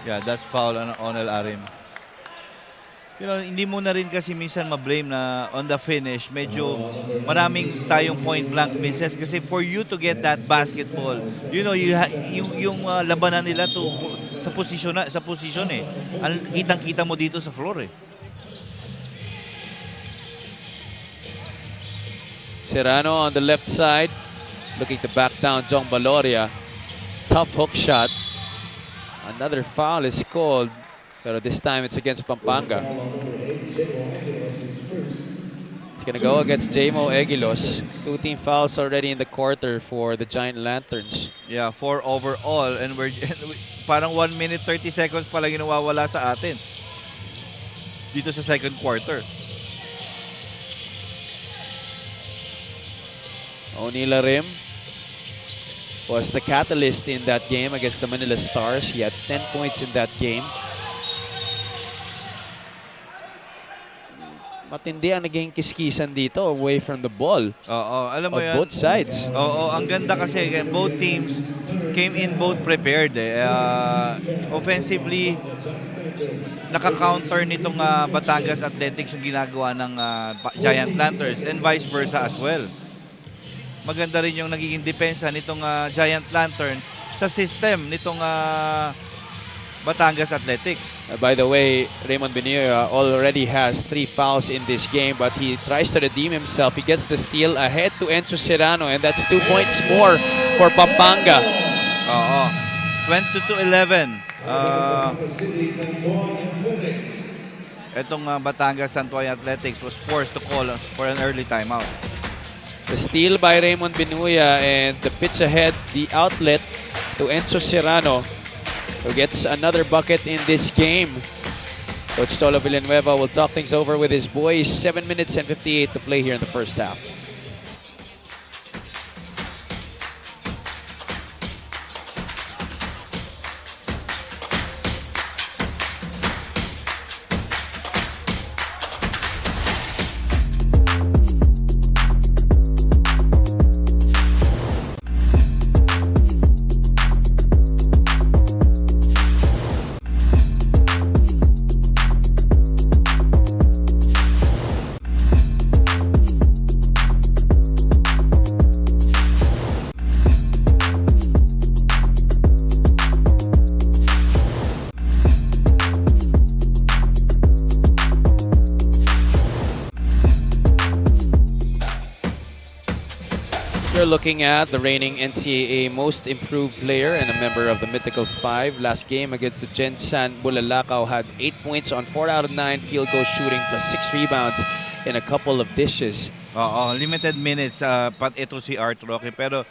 D: Yeah, that's foul on Onel Arim. You know, hindi mo na rin kasi minsan ma-blame na on the finish. Medyo maraming tayong point blank misses kasi for you to get that basketball, you know, yung labanan nila sa posisyon eh. Kitang-kita mo dito sa floor eh.
B: Serrano on the left side, looking to back down Jong Baloria. Tough hook shot. Another foul is called, pero this time it's against Pampanga. It's gonna go against J-Mo Egilos. 2 team fouls already in the quarter for the Giant Lanterns.
D: Yeah, 4 overall and we're parang 1 minute 30 seconds pa lang nawawala sa atin dito sa second quarter.
B: O'Neal Arim was the catalyst in that game against the Manila Stars. He had 10 points in that game. Matindi ang naging kiskisan dito away from the ball.
D: Alam mo yan.
B: Both sides.
D: Ang ganda kasi both teams came in both prepared eh. Offensively, naka-counter nitong Batangas Athletics yung ginagawa ng Giant Lanterns and vice versa as well. Maganda rin yung nagiging depensa nitong Giant Lantern sa system nitong Batangas Athletics.
B: By the way, Raymond Benilla already has 3 fouls in this game, but he tries to redeem himself. He gets the steal ahead to Enzo Serrano, and that's 2 points more for Pampanga.
D: 20-11. Itong Batangas Santuay Athletics was forced to call for an early timeout.
B: The steal by Raymond Binuya and the pitch ahead, the outlet to Enzo Serrano, who gets another bucket in this game. Coach Tolo Villanueva will talk things over with his boys. 7 minutes and 58 to play here in the first half. We're looking at the reigning NCAA Most Improved Player and a member of the Mythical Five. Last game against the Gensan Bulalakaw had 8 points on 4 out of 9 field goal shooting plus 6 rebounds and a couple of dishes.
D: Limited minutes pat ito si Art Roque, pero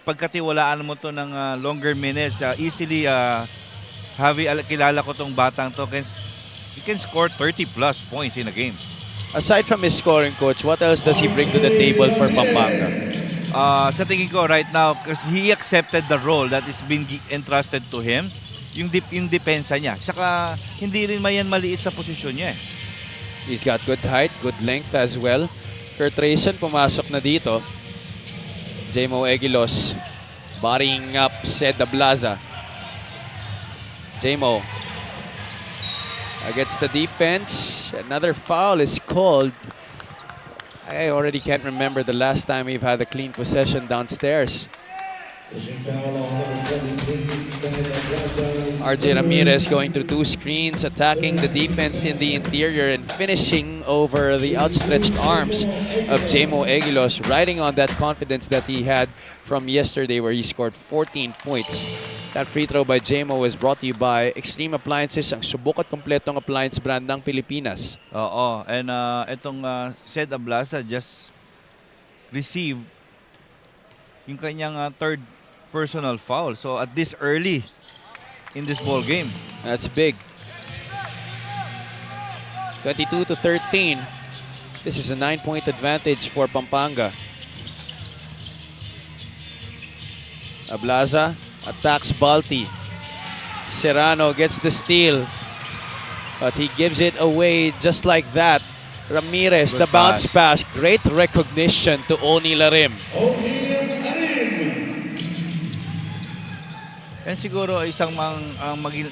D: pagkatiwalaan mo to ng longer minutes, easily kilala ko tong batang to, he can score 30 plus points in a game.
B: Aside from his scoring, coach, what else does he bring to the table for Pampanga?
D: Sa tingin ko right now, because he accepted the role that is being entrusted to him, yung depensa niya. Tsaka hindi rin mayan maliit sa posisyon niya eh.
B: He's got good height, good length as well. Kurt Rayson pumasok na dito. J-Mo Egilos bodying up Seda Blaza. J-Mo against the defense. Another foul is called. I already can't remember the last time we've had a clean possession downstairs. RJ Ramirez going through two screens, attacking the defense in the interior and finishing over the outstretched arms of Jamo Eguilos, riding on that confidence that he had from yesterday where he scored 14 points. That free throw by Jamo was brought to you by Extreme Appliances, ang subok at kompletong appliance brand ng Pilipinas.
D: Oo, and itong Sed Ablasa just received yung kanyang third personal foul. So at this early in this ball game.
B: That's big. 22-13. This is a 9-point advantage for Pampanga. Ablaza attacks Balti. Serrano gets the steal, but he gives it away just like that. Ramirez,
D: Good
B: the bounce pass. Great recognition to Oni Larim.
D: And siguro isang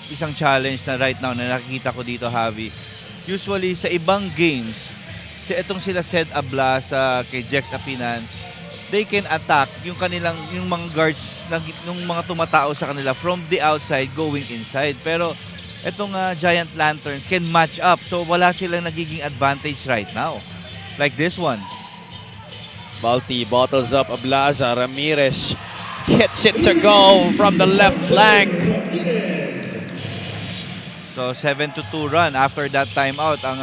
D: isang challenge na right now na nakikita ko dito, Javi. Usually sa ibang games, itong sila Sed Ablasa kay Jex Apinan, they can attack yung mga guards ng mga tumatao sa kanila from the outside going inside. Pero itong Giant Lanterns can match up. So wala silang nagiging advantage right now. Like this one.
B: Balti bottles up Ablaza. Ramirez gets it to go from the left flank.
D: So 7-2 run after that timeout ang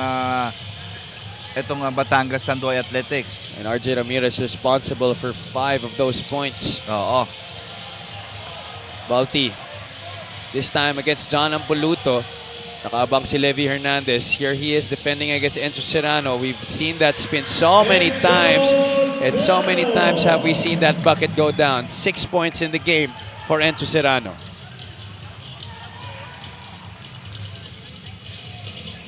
D: itong Batangas Tanduay Athletics.
B: And RJ Ramirez responsible for 5 of those points.
D: Oo.
B: Balti, this time against John Ampuluto. Nakaabang si Levi Hernandez. Here he is defending against Enzo Serrano. We've seen that spin so many times. And so many times have we seen that bucket go down. 6 points in the game for Enzo Serrano.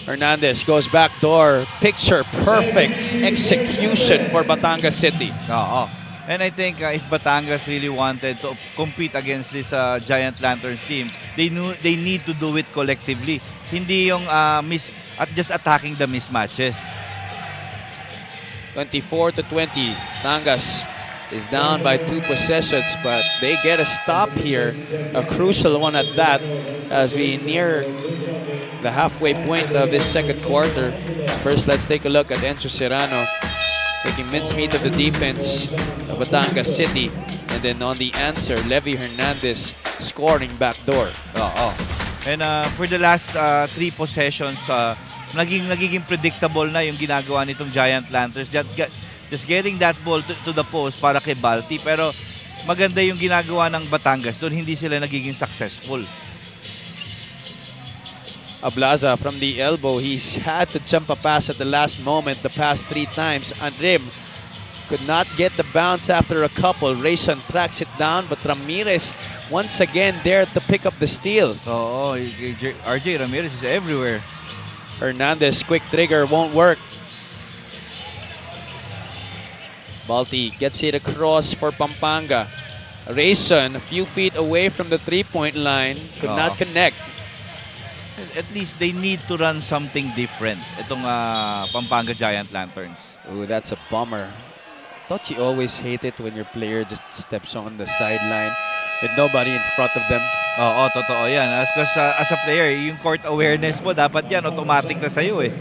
B: Hernandez goes back door. Picture perfect execution for Batangas City.
D: Oo. And I think if Batangas really wanted to compete against this Giant Lanterns team, they need to do it collectively. Hindi yung just attacking the mismatches.
B: 24-20. Batangas is down by 2 possessions, but they get a stop here. A crucial one at that as we near the halfway point of this second quarter. First, let's take a look at Enzo Serrano taking mincemeat of the defense of Batangas City. And then on the answer, Levi Hernandez scoring backdoor.
D: Oo. And for the last 3 possessions, nagiging predictable na yung ginagawa nitong Giant Lanterns. Just getting that ball to the post para kay Balti. Pero maganda yung ginagawa ng Batangas. Doon hindi sila nagiging successful.
B: Ablaza from the elbow. He's had to jump a pass at the last moment the past 3 times. Andrim could not get the bounce after a couple. Rayson tracks it down, but Ramirez once again there to pick up the steal.
D: Oo, RJ Ramirez is everywhere.
B: Hernandez, quick trigger, won't work. Balti gets it across for Pampanga. Rayson, a few feet away from the 3-point line, could not connect.
D: At least they need to run something different. Itong Pampanga Giant Lanterns.
B: Ooh, that's a bummer. Thought you always hate it when your player just steps on the sideline with nobody in front of them.
D: Oo, totoo yan. As a player, yung court awareness mo, dapat yan, automatic na sa'yo eh.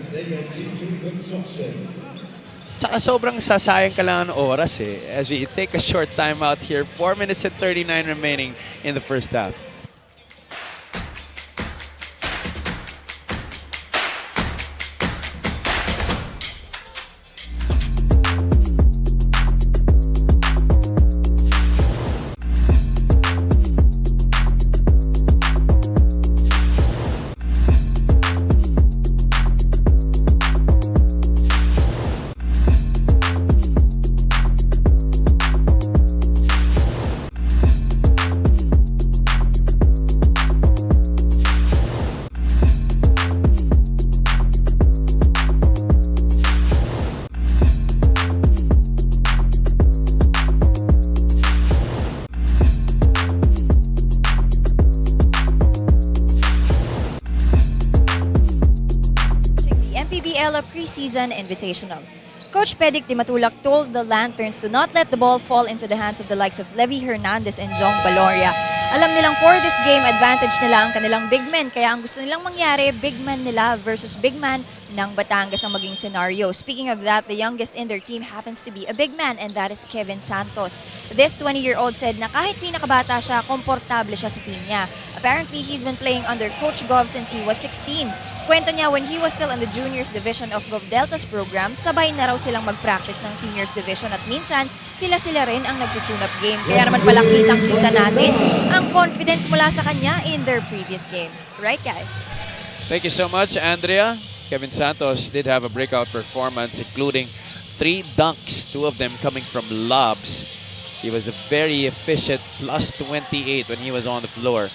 B: Tsaka sobrang sasayang ka lang ng oras eh. As we take a short time out here, 4 minutes and 39 remaining in the first half.
E: MPBL Preseason Invitational. Coach Pedic Di Matulak told the Lanterns to not let the ball fall into the hands of the likes of Levi Hernandez and Jong Baloria, Alam nilang for this game, advantage nila ang kanilang big men. Kaya ang gusto nilang mangyari, big man nila versus big man ng Batangas ang maging scenario. Speaking of that, the youngest in their team happens to be a big man, and that is Kevin Santos. This 20-year-old said na kahit pinakabata siya, komportable siya sa team niya. Apparently, he's been playing under Coach Gov since he was 16. Kwento niya, when he was still in the juniors division of Gov Delta's program, sabay na raw silang mag-practice ng seniors division at minsan, sila-sila rin ang nag-tune up game. Kaya naman pala kitang-kita natin ang confidence mula sa kanya in their previous games. Right, guys?
B: Thank you so much, Andrea. Kevin Santos did have a breakout performance, including 3 dunks, 2 of them coming from lobs. He was a very efficient plus 28 when he was on the floor.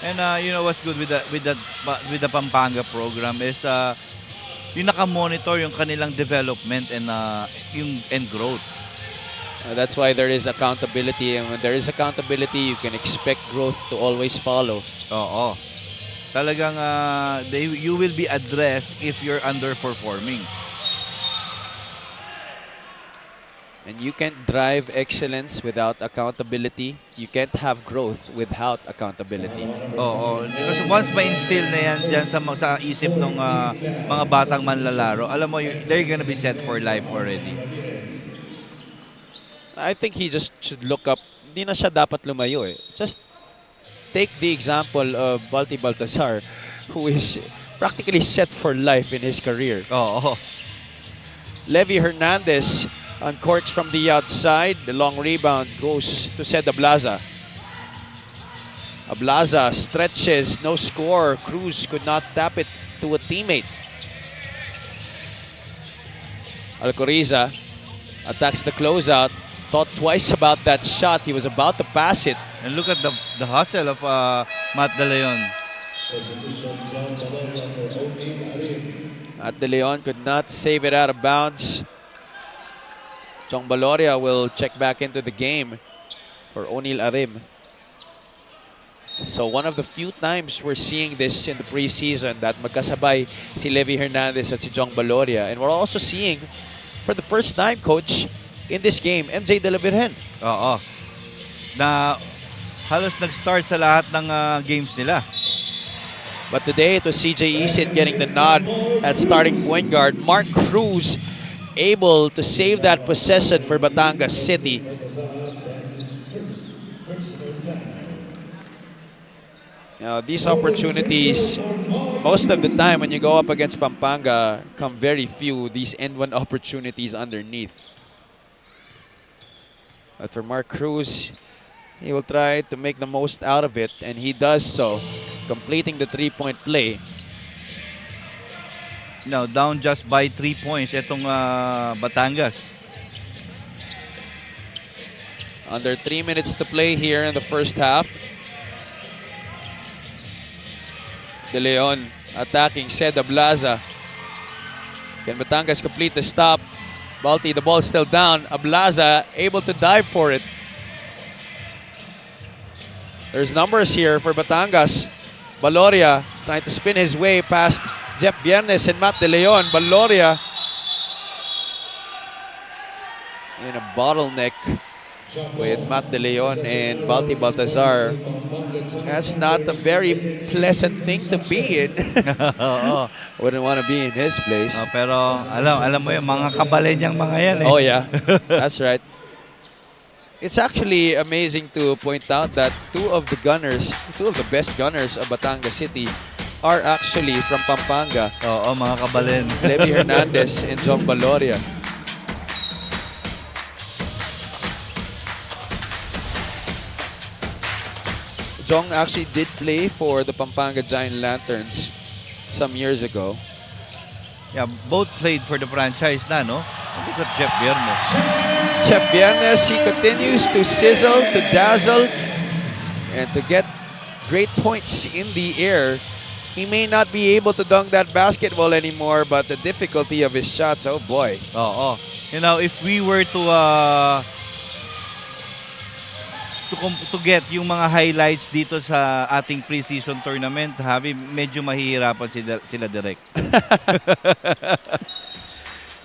D: And you know what's good with the Pampanga program is yung naka-monitor yung kanilang development and growth.
B: That's why there is accountability, and when there is accountability, you can expect growth to always follow.
D: Oo. Talagang you will be addressed if you're underperforming.
B: And you can't drive excellence without accountability. You can't have growth without accountability.
D: Oo. Because once ma-instill na yan dyan sa isip ng mga batang manlalaro, alam mo, they're gonna be set for life already.
B: I think he just should look up. Hindi na siya dapat lumayo eh. Just take the example of Balti Baltazar, who is practically set for life in his career.
D: Oo.
B: Levy Hernandez on court from the outside. The long rebound goes to Ced Ablaza. Ablaza stretches, no score. Cruz could not tap it to a teammate. Alcoriza attacks the closeout. Thought twice about that shot. He was about to pass it.
D: And look at the hustle of Matt De Leon.
B: Matt De Leon could not save it out of bounds. Jong Baloria will check back into the game for O'Neal Arim. So one of the few times we're seeing this in the preseason, that magkasabay si Levy Hernandez at si Jong Baloria. And we're also seeing, for the first time, Coach, in this game, MJ De La Virgen.
D: Oo. Na halos nag-start sa lahat ng games nila.
B: But today it was CJ Isin getting the nod at starting point guard. Mark Cruz able to save that possession for Batangas City. Now, these opportunities, most of the time when you go up against Pampanga, come very few, these end-one opportunities underneath. But for Mark Cruz, he will try to make the most out of it, and he does so, completing the three-point play.
D: Now, down just by 3 points itong Batangas.
B: Under 3 minutes to play here in the first half. De Leon attacking Ced Ablaza. Can Batangas complete the stop? Balti, the ball still down. Ablaza able to dive for it. There's numbers here for Batangas. Baloria trying to spin his way past Jeff Viernes and Matt De Leon. Baloria in a bottleneck with Matt De Leon and Balti Baltazar. That's not a very pleasant thing to be in. Wouldn't want to be in his place.
D: Pero alam mo yung mga kabalen niyang mga yan eh.
B: Oh yeah, that's right. It's actually amazing to point out that two of the best gunners of Batangas City are actually from Pampanga.
D: Oo, mga kabalen.
B: Levy Hernandez and Jong Baloria. Jong actually did play for the Pampanga Giant Lanterns some years ago.
D: Yeah, both played for the franchise na, no? Look at Jeff Viernes.
B: Jeff Viernes, he continues to sizzle, to dazzle, and to get great points in the air. He may not be able to dunk that basketball anymore, but the difficulty of his shots, oh boy.
D: Oo. You know, if we were to get yung mga highlights dito sa ating preseason tournament, medyo mahihirapan sila direct.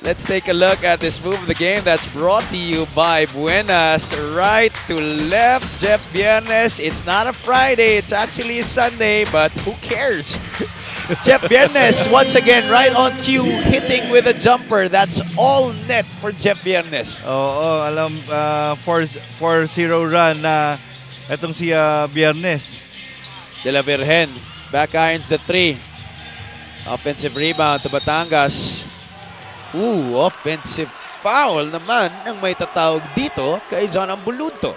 B: Let's take a look at this move of the game that's brought to you by Buenas. Right to left, Jeff Viernes. It's not a Friday, it's actually a Sunday, but who cares? Jeff Viernes, once again, right on cue, hitting with a jumper. That's all net for Jeff Viernes.
D: Oo, alam, 4-0 run na itong si Biernes.
B: De la Virgen, back irons the 3. Offensive rebound to Batangas. Offensive foul naman ang may tatawag dito kay John Ambuluto.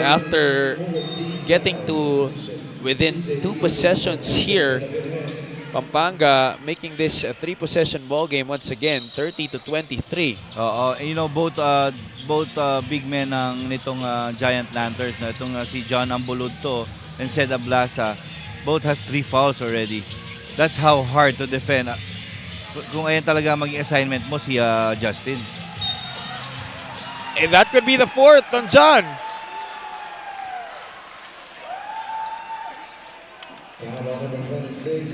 B: After getting to within 2 possessions here, Pampanga making this a 3-possession ball game once again, 30-23.
D: Oo, you know, both big men ng nitong Giant Lanterns, na itong si John Ambuludto and Sed Ablasa, both has 3 fouls already. That's how hard to defend. Kung ayan talaga maging assignment mo si Justin.
B: And that could be the 4th on John.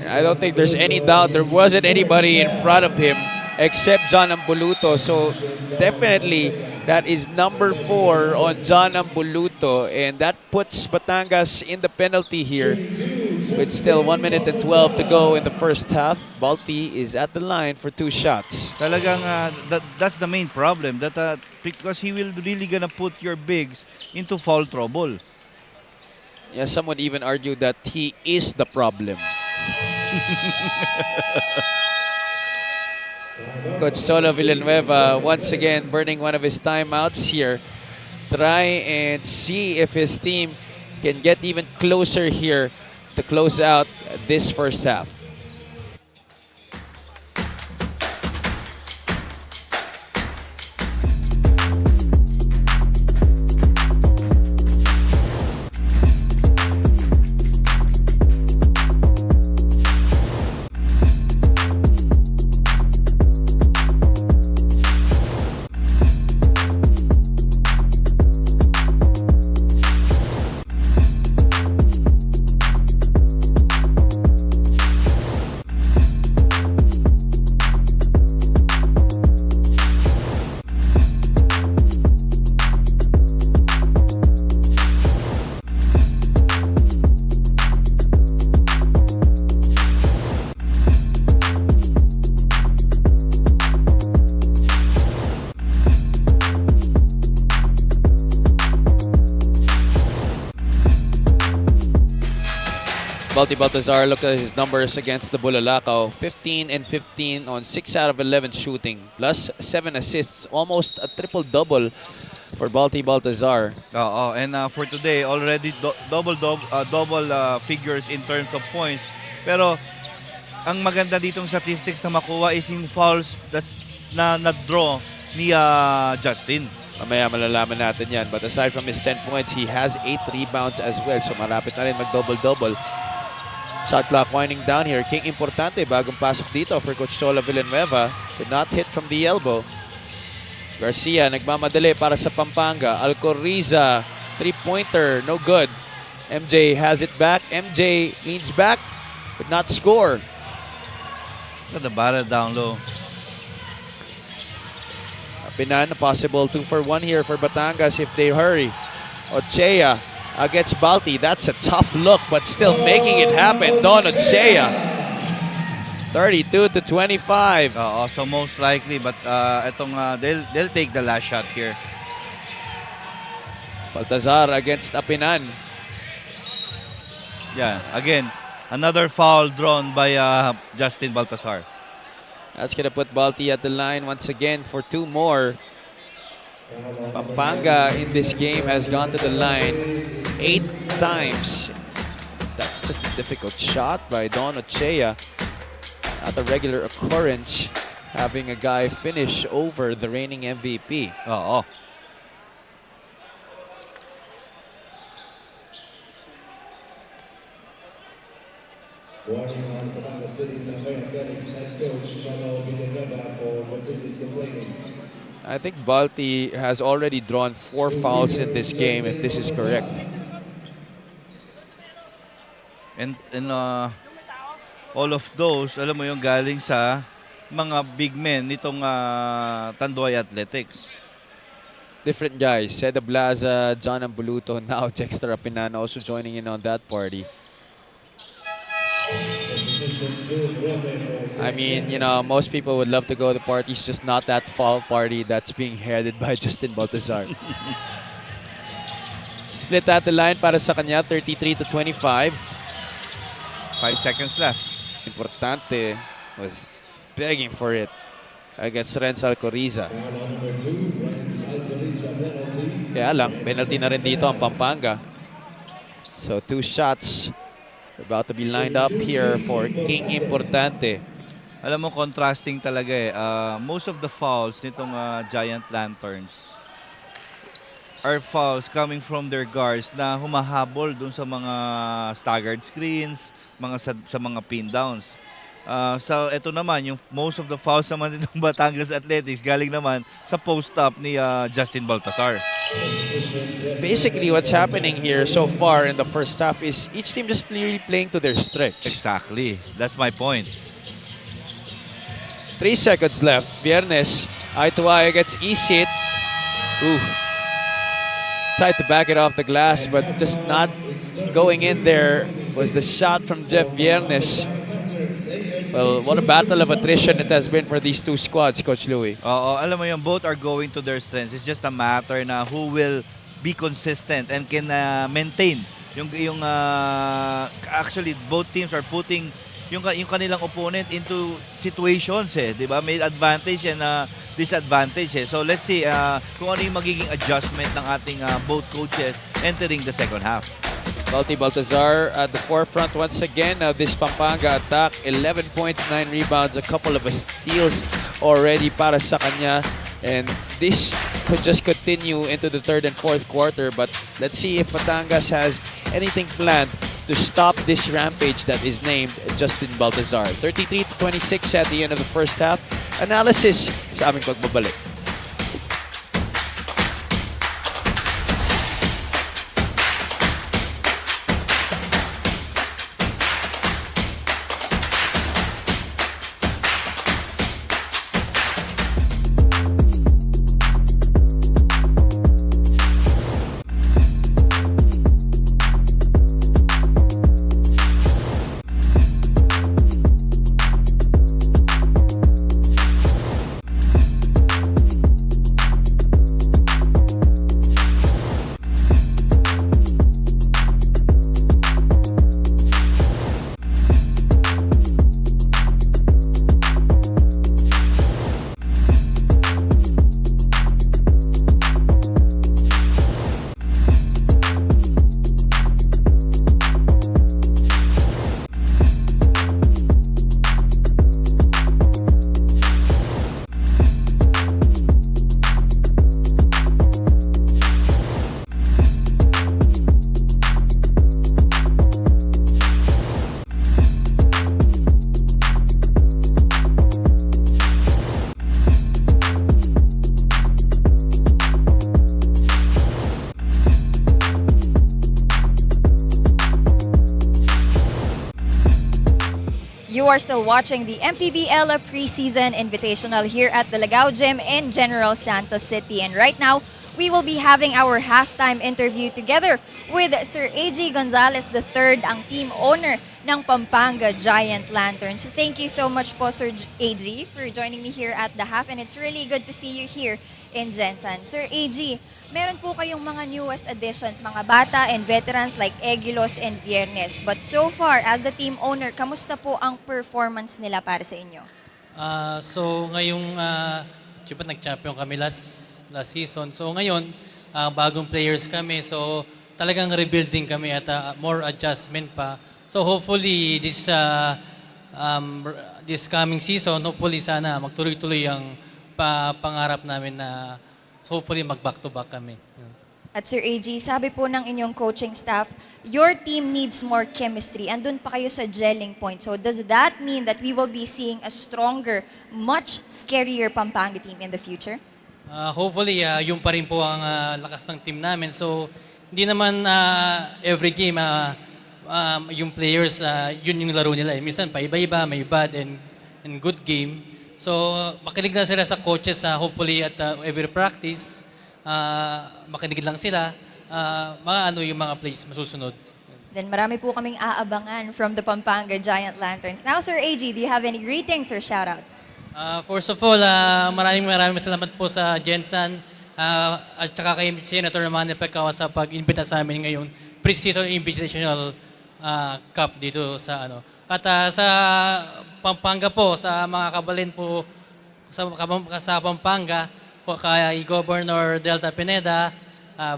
B: I don't think there's any doubt there wasn't anybody in front of him except John Ambuluto. So definitely that is number 4 on John Ambuluto, and that puts Batangas in the penalty here with still 1 minute and 12 to go in the first half. Balti is at the line for 2 shots.
D: Talagang that's the main problem, that because he will really gonna put your bigs into foul trouble.
B: Yeah, some would even argue that he is the problem. Coach Cholo Villanueva once again burning one of his timeouts here. Try and see if his team can get even closer here to close out this first half. Balti Baltazar, look at his numbers against the Bulalakaw. 15 and 15 on 6 out of 11 shooting, plus 7 assists, almost a triple-double for Balti Baltazar.
D: Oo, and for today, already double figures in terms of points. Pero ang maganda ditong statistics na makuha is yung fouls that's na-draw ni Justin.
B: Mamaya malalaman natin yan. But aside from his 10 points, he has 8 rebounds as well. So marapit na rin mag-double-double. Shot clock winding down here. King importante bagong pasok dito for Coach Cholo Villanueva. Did not hit from the elbow. Garcia nagmamadali para sa Pampanga. Alcoriza, 3-pointer, no good. MJ has it back. MJ leans back, but not score.
D: Got the battle down low.
B: Pinan, a possible 2 for 1 here for Batangas if they hurry. Ochea against Balti. That's a tough look, but still making it happen. Don Ochea. 32-25.
D: So most likely, but they'll take the last shot here.
B: Baltazar against Apinan.
D: Yeah, again, another foul drawn by Justin Baltazar.
B: That's going to put Balti at the line once again for 2 more. Pampanga in this game has gone to the line 8 times. That's just a difficult shot by Don Ochea. Not a regular occurrence having a guy finish over the reigning MVP.
D: Oo.
B: I think Balti has already drawn 4 fouls in this game, if this is correct.
D: And all of those, alam mo yung galing sa mga big men nitong Tanduay Athletics.
B: Different guys. Seda Blaza, John Ambuluto, now Jexter Apinan also joining in on that party. I mean, you know, most people would love to go to parties, just not that fall party that's being headed by Justin Baltazar. Split at the line para sa kanya, 33-25.
D: 5 seconds left.
B: Importante was begging for it against Renzo Alcoriza. Kaya lang, penalty na rin dito ang Pampanga. So 2 shots about to be lined up here for King Importante.
D: Alam mo, contrasting talaga eh. Most of the fouls nitong Giant Lanterns are fouls coming from their guards na humahabol dun sa mga staggered screens, sa mga pin downs. So ito naman, yung most of the fouls naman nitong Batangas Athletics galing naman sa post-up ni Justin Baltazar.
B: Basically, what's happening here so far in the first half is each team just really playing to their strengths.
D: Exactly. That's my point.
B: 3 seconds left. Viernes, eye to eye against Isit. Ooh. Tried to back it off the glass, but just not going in there was the shot from Jeff Viernes. Well, what a battle of attrition it has been for these two squads, Coach Louie.
D: Oo, alam mo yun, both are going to their strengths. It's just a matter na who will be consistent and can maintain yung actually both teams are putting yung kanilang opponent into situations eh, 'di ba? May advantage and disadvantage eh. So let's see kung ano yung magiging adjustment ng ating both coaches entering the second half.
B: Balti Baltazar at the forefront once again of this Pampanga attack. 11 points, 9 rebounds, a couple of steals already para sa kanya. And this could just continue into the third and fourth quarter. But let's see if Batangas has anything planned to stop this rampage that is named Justin Baltazar. 33-26 at the end of the first half. Analysis sa aming pagbabalik.
E: You are still watching the MPBL Preseason Invitational here at the Lagao Gym in General Santos City. And right now, we will be having our halftime interview together with Sir A.G. Gonzalez III, ang team owner ng Pampanga Giant Lanterns. So thank you so much po, Sir A.G., for joining me here at the half. And it's really good to see you here in Gensan. Sir A.G., meron po kayong mga newest additions, mga bata and veterans like Egilos and Viernes. But so far, as the team owner, kamusta po ang performance nila para sa inyo?
G: So ngayong nag-champion kami last season. So ngayon, bagong players kami. So talagang rebuilding kami at more adjustment pa. So hopefully this coming season, hopefully sana magtuloy-tuloy ang pangarap namin na hopefully mag-back-to-back kami.
E: At Sir AG, sabi po ng inyong coaching staff, your team needs more chemistry. Andun pa kayo sa gelling point. So does that mean that we will be seeing a stronger, much scarier Pampanga team in the future?
G: Hopefully, yung pa rin po ang lakas ng team namin. So hindi naman every game yung players, yun yung laro nila. Minsan paiba-iba, may bad and good game. So, makinig na sila sa coaches, hopefully at every practice. Makinig lang sila. Ano yung mga plays masusunod.
E: Then marami po kaming aabangan from the Pampanga Giant Lanterns. Now, Sir AG, do you have any greetings or shoutouts?
G: First of all, maraming salamat po sa Jensen at saka kay Senator Manny Pacquiao sa pag-imbita sa amin ngayong pre-season invitational cup dito sa ano. At sa Pampanga po, sa mga kabalin po sa Pampanga, kay Governor Delta Pineda,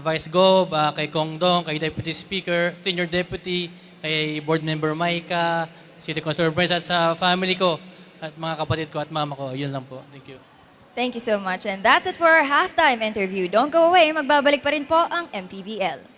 G: Vice Gov, kay Kong Dong, kay Deputy Speaker, Senior Deputy, kay Board Member Maika, City Councilor Brent, at sa family ko, at mga kapatid ko at mama ko. Yun lang po. Thank you.
E: Thank you so much. And that's it for our halftime interview. Don't go away. Magbabalik pa rin po ang MPBL.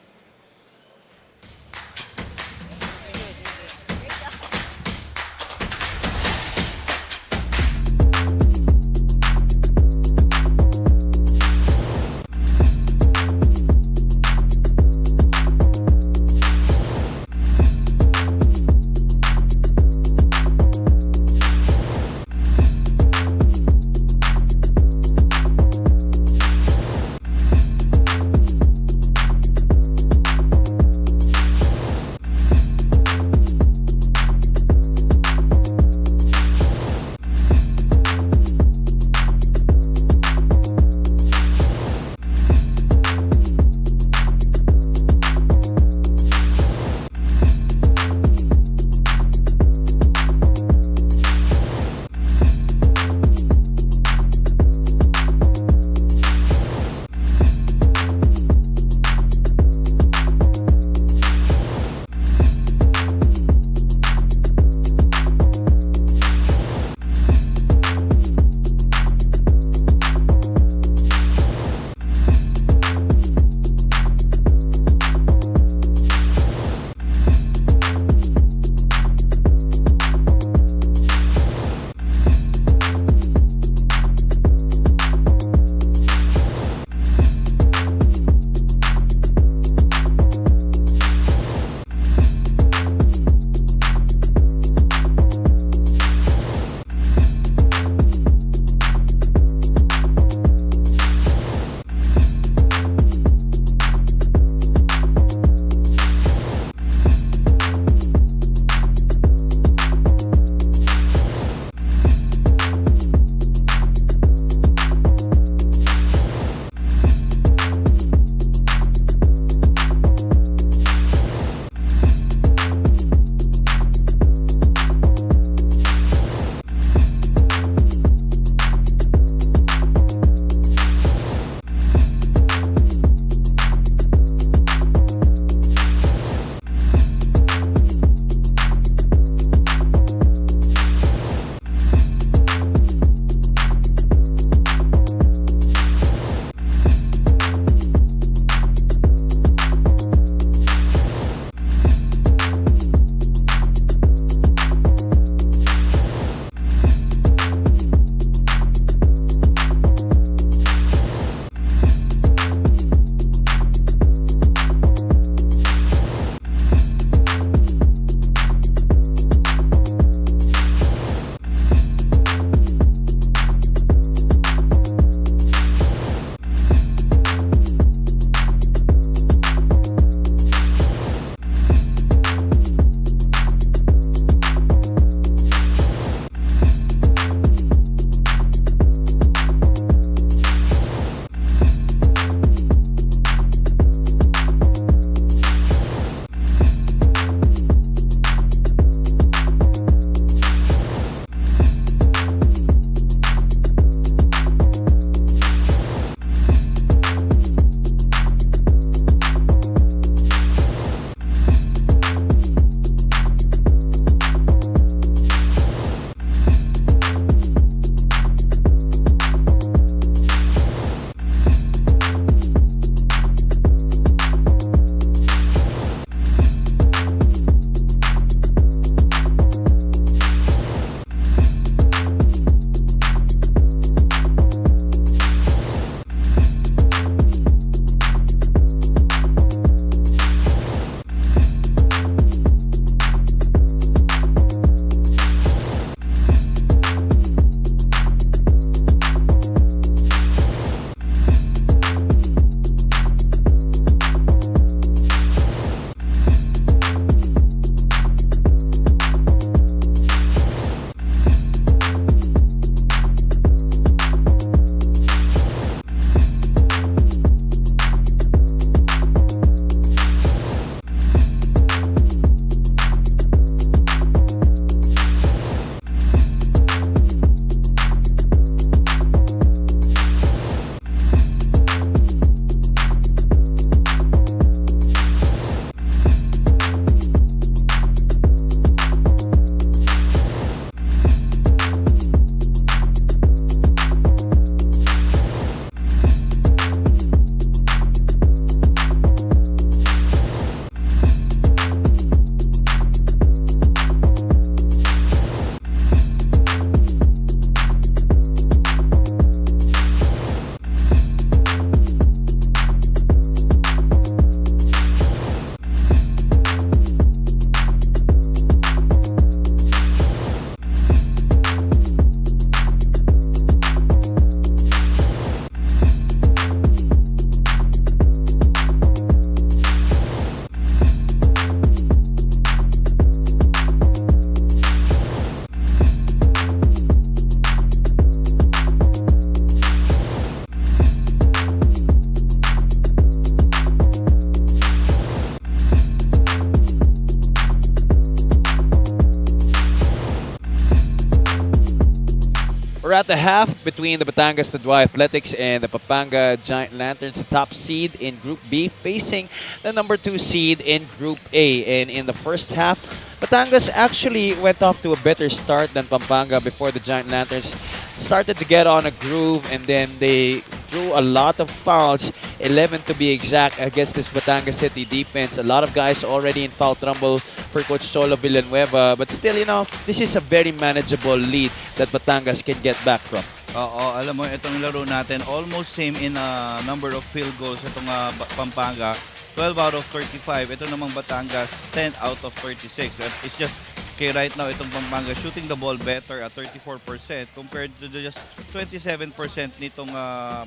B: at the half between the Batangas Tadua Athletics and the Pampanga Giant Lanterns, the top seed in Group B, facing the number 2 seed in Group A. And in the first half, Batangas actually went off to a better start than Pampanga before the Giant Lanterns started to get on a groove, and then they drew a lot of fouls, 11 to be exact, against this Batangas City defense. A lot of guys already in foul trouble for Coach Cholo Villanueva, but still, you know, this is a very manageable lead that Batangas can get back from.
D: Oo, alam mo, itong laro natin, almost same in number of field goals. Itong Pampanga, 12 out of 35. Ito namang Batangas, 10 out of 36. It's just, okay, right now, itong Pampanga shooting the ball better at 34% compared to just 27% nitong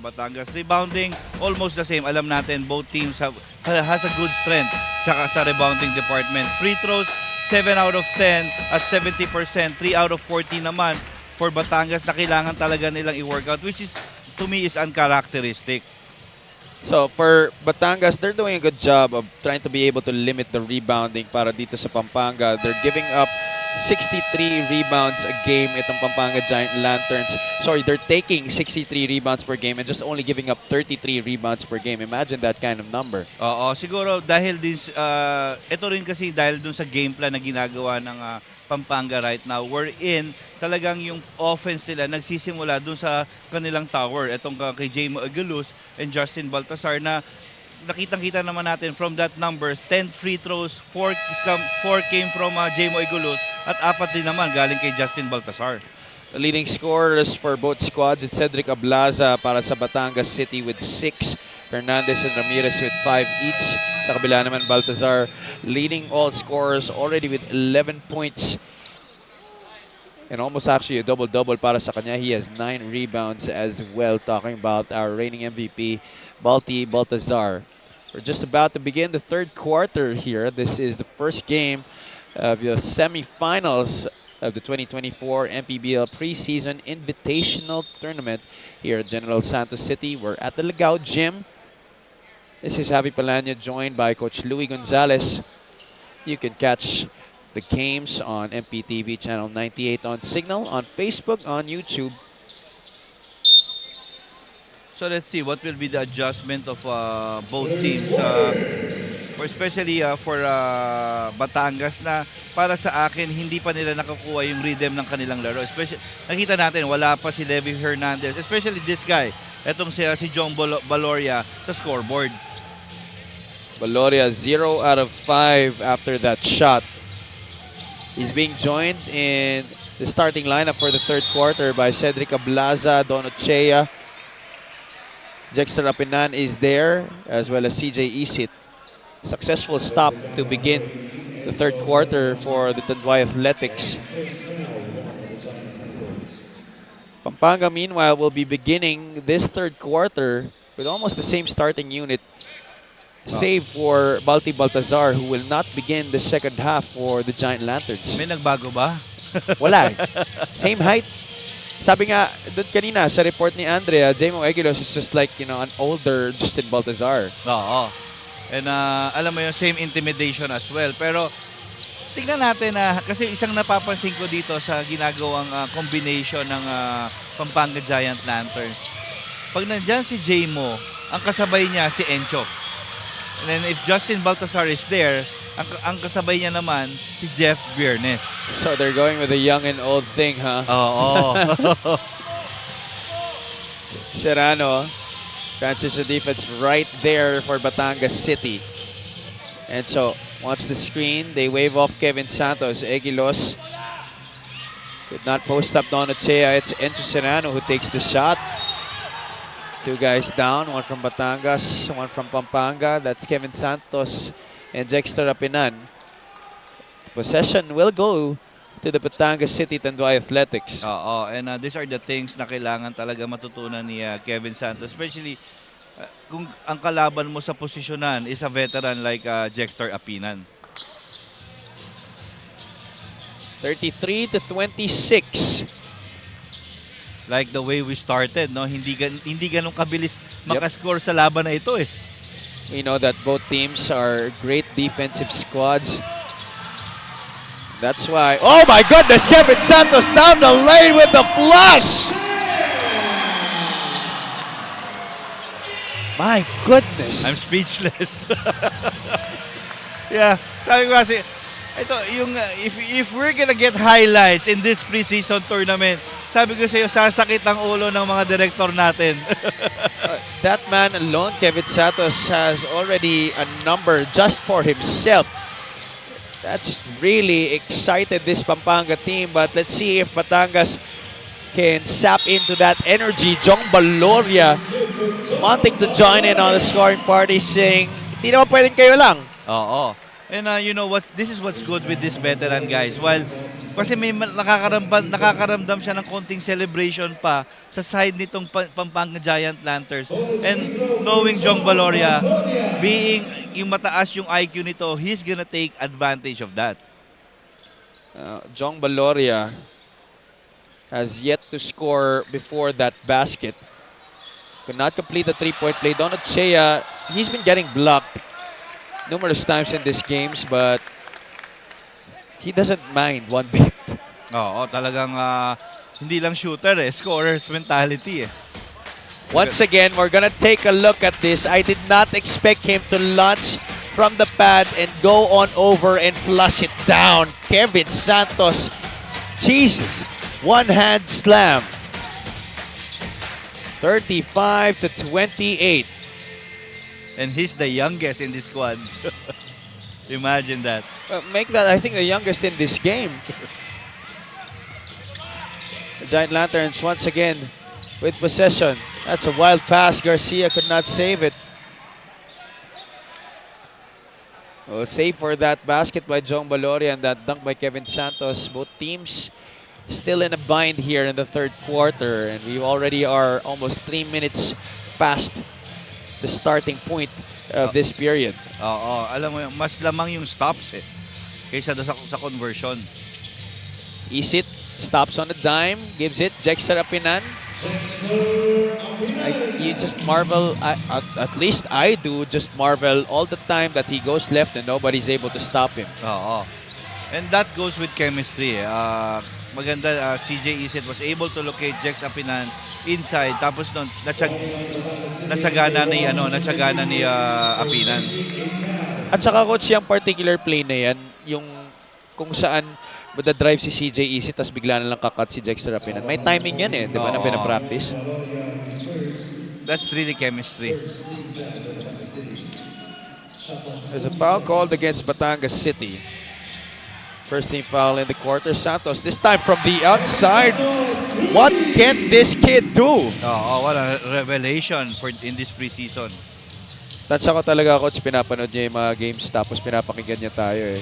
D: Batangas. Rebounding, almost the same. Alam natin, both teams has a good strength sa rebounding department. Free throws, 7 out of 10 at 70%. 3 out of 40 naman for Batangas na kailangan talaga nilang i-workout, which is, to me, is uncharacteristic.
B: So for Batangas, they're doing a good job of trying to be able to limit the rebounding para dito sa Pampanga. They're giving up 63 rebounds a game itong Pampanga Giant Lanterns. Sorry, they're taking 63 rebounds per game and just only giving up 33 rebounds per game. Imagine that kind of number.
D: Oo, siguro dahil this, ito rin kasi dahil dun sa game plan na ginagawa ng Pampanga right now, wherein talagang yung offense nila nagsisimula dun sa kanilang tower. Itong kay Jamo Aguiluz and Justin Baltasar na nakitang-kita naman natin from that numbers, 10 free throws, 4 came from Jamo Aguiluz at 4 din naman galing kay Justin Baltasar.
B: The leading scorers for both squads, it's Cedric Ablaza para sa Batangas City with 6, Fernandez and Ramirez with 5 each. Sa kabila naman, Baltazar leading all scorers already with 11 points. And almost actually a double-double para sa kanya. He has 9 rebounds as well. Talking about our reigning MVP, Baltazar. We're just about to begin the third quarter here. This is the first game of the semifinals of the 2024 MPBL preseason invitational tournament here at General Santos City. We're at the Ligao Gym. This is Javi Palanya, joined by Coach Louis Gonzalez. You can catch the games on MPTV channel 98 on Signal, on Facebook, on YouTube.
D: So let's see what will be the adjustment of both teams, especially for Batangas na para sa akin hindi pa nila nakakuha yung rhythm ng kanilang laro. Especially nakita natin wala pa si Levi Hernandez, especially this guy, etong si John Baloria sa scoreboard.
B: Baloria 0 out of 5 after that shot. He's being joined in the starting lineup for the third quarter by Cedric Ablaza, Don Ochea. Jexter Rapinan is there, as well as CJ Isit. Successful stop to begin the third quarter for the Tandwai Athletics. Pampanga, meanwhile, will be beginning this third quarter with almost the same starting unit, save for Baltazar, who will not begin the second half for the Giant Lanterns.
D: May nagbago ba?
B: Wala. Same height. Sabi nga, doon kanina sa report ni Andrea, Jamo Aguilos is just like, you know, an older Justin Baltazar.
D: Oo. And alam mo yung same intimidation as well. Pero tingnan natin na kasi isang napapansin ko dito sa ginagawang combination ng Pampanga Giant Lanterns. Pag nandyan si Jamo, ang kasabay niya si Encho. And then if Justin Baltasar is there, ang kasabay niya naman si Jeff Biernes.
B: So they're going with a young and old thing, huh?
D: Oo.
B: Serrano, transition defense right there for Batangas City. And so, once the screen, they wave off Kevin Santos. Aguilos could not post up Don Ochea. It's Encho Serrano who takes the shot. 2 guys down, one from Batangas, one from Pampanga. That's Kevin Santos and Jexter Rapinan. Possession will go to the Batangas City Tandwai Athletics.
D: Oo, and these are the things na kailangan talaga matutunan ni Kevin Santos. Especially kung ang kalaban mo sa posisyonan is a veteran like Jexter Apinan.
B: 33-26.
D: Like the way we started, no? Hindi ganun kabilis makascore sa laban na ito eh.
B: We know that both teams are great defensive squads. That's why, oh my goodness, Kevin Santos down the lane with the flush! My goodness.
D: I'm speechless. Yeah, sabi ko kasi, ito, yung, if we're gonna get highlights in this preseason tournament, sabi ko sa'yo, sasakit ang ulo ng mga director natin.
B: That man alone, Kevin Santos, has already a number just for himself. That's really excited this Pampanga team, but let's see if Batangas can sap into that energy. Jong Baloria wanting to join in on the scoring party, saying, hindi naman pwedeng kayo lang.
D: Oo. And you know what? This is what's good with this veteran guys. While kasi may nakakaramdam siya ng konting celebration pa sa side nitong Pampanga Giant Lanterns. And knowing Jong Baloria, being yung mataas yung IQ nito, he's gonna take advantage of that.
B: Jong Baloria has yet to score before that basket. Could not complete the three-point play. Don Ochea, he's been getting blocked numerous times in these games, but he doesn't mind one bit.
D: Oo, talagang hindi lang shooter scorer's mentality
B: Once again, we're gonna take a look at this. I did not expect him to launch from the pad and go on over and flush it down. Kevin Santos, Jesus, one-hand slam. 35 to 28.
D: And he's the youngest in this squad. Imagine that.
B: Make that, I think, the youngest in this game. The Giant Lanterns once again with possession. That's a wild pass. Garcia could not save it. Well, save for that basket by Jong Baloria and that dunk by Kevin Santos. Both teams still in a bind here in the third quarter, and we already are almost 3 minutes past the starting point of this period.
D: Oo, alam mo, mas lamang yung stops kaysa sa conversion.
B: Isit stops on a dime, gives it, Jex Sarapinan. You just marvel, at least I do, just marvel all the time that he goes left and nobody's able to stop him.
D: Oo. And that goes with chemistry. Maganda, CJ Isit was able to locate Jex Apinan inside, tapos nun, natsagana ni Apinan.
B: At saka coach, yung particular play na yan, yung kung saan drive si CJ Isit tapos bigla na lang kakat si Jex Sarapinan. May timing yan di ba, na pinapractice?
D: That's really chemistry.
B: There's a foul called against Batangas City. First team foul in the quarter. Santos, this time from the outside. What can this kid do?
D: What a revelation in this preseason.
B: Tansya ko talaga, coach, pinapanood niya yung mga games tapos pinapakinggan niya tayo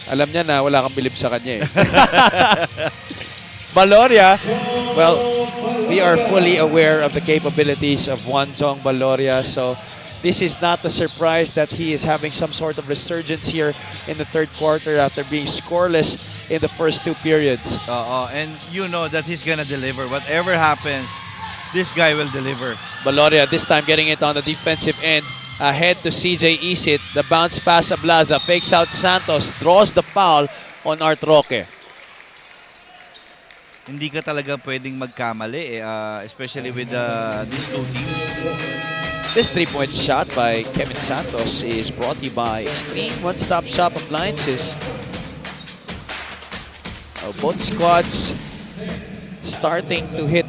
B: Alam niya na wala kang bilib sa kanya Baloria, well, we are fully aware of the capabilities of one Jong Baloria, so this is not a surprise that he is having some sort of resurgence here in the third quarter after being scoreless in the first two periods.
D: And you know that he's gonna deliver. Whatever happens, this guy will deliver.
B: Baloria this time getting it on the defensive end. Ahead to CJ Isit. The bounce pass Ablaza. Fakes out Santos. Draws the foul on Art Roque.
D: Hindi ka talaga pwedeng magkamali, especially with these two teams.
B: This three-point shot by Kevin Santos is brought to you by Extreme One-Stop Shop Appliances. Both squads starting to hit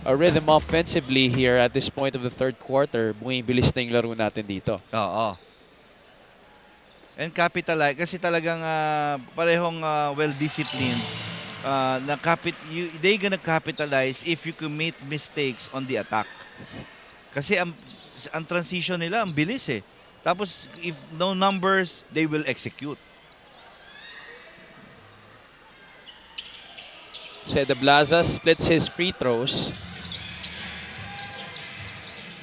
B: a rhythm offensively here at this point of the third quarter. Bumibilis na yung laro natin dito.
D: Oo. And capitalize, kasi talagang parehong well-disciplined. They gonna capitalize if you commit mistakes on the attack. Kasi ang transition nila, ang bilis Tapos, if no numbers, they will execute.
B: Cede Blaza splits his free throws.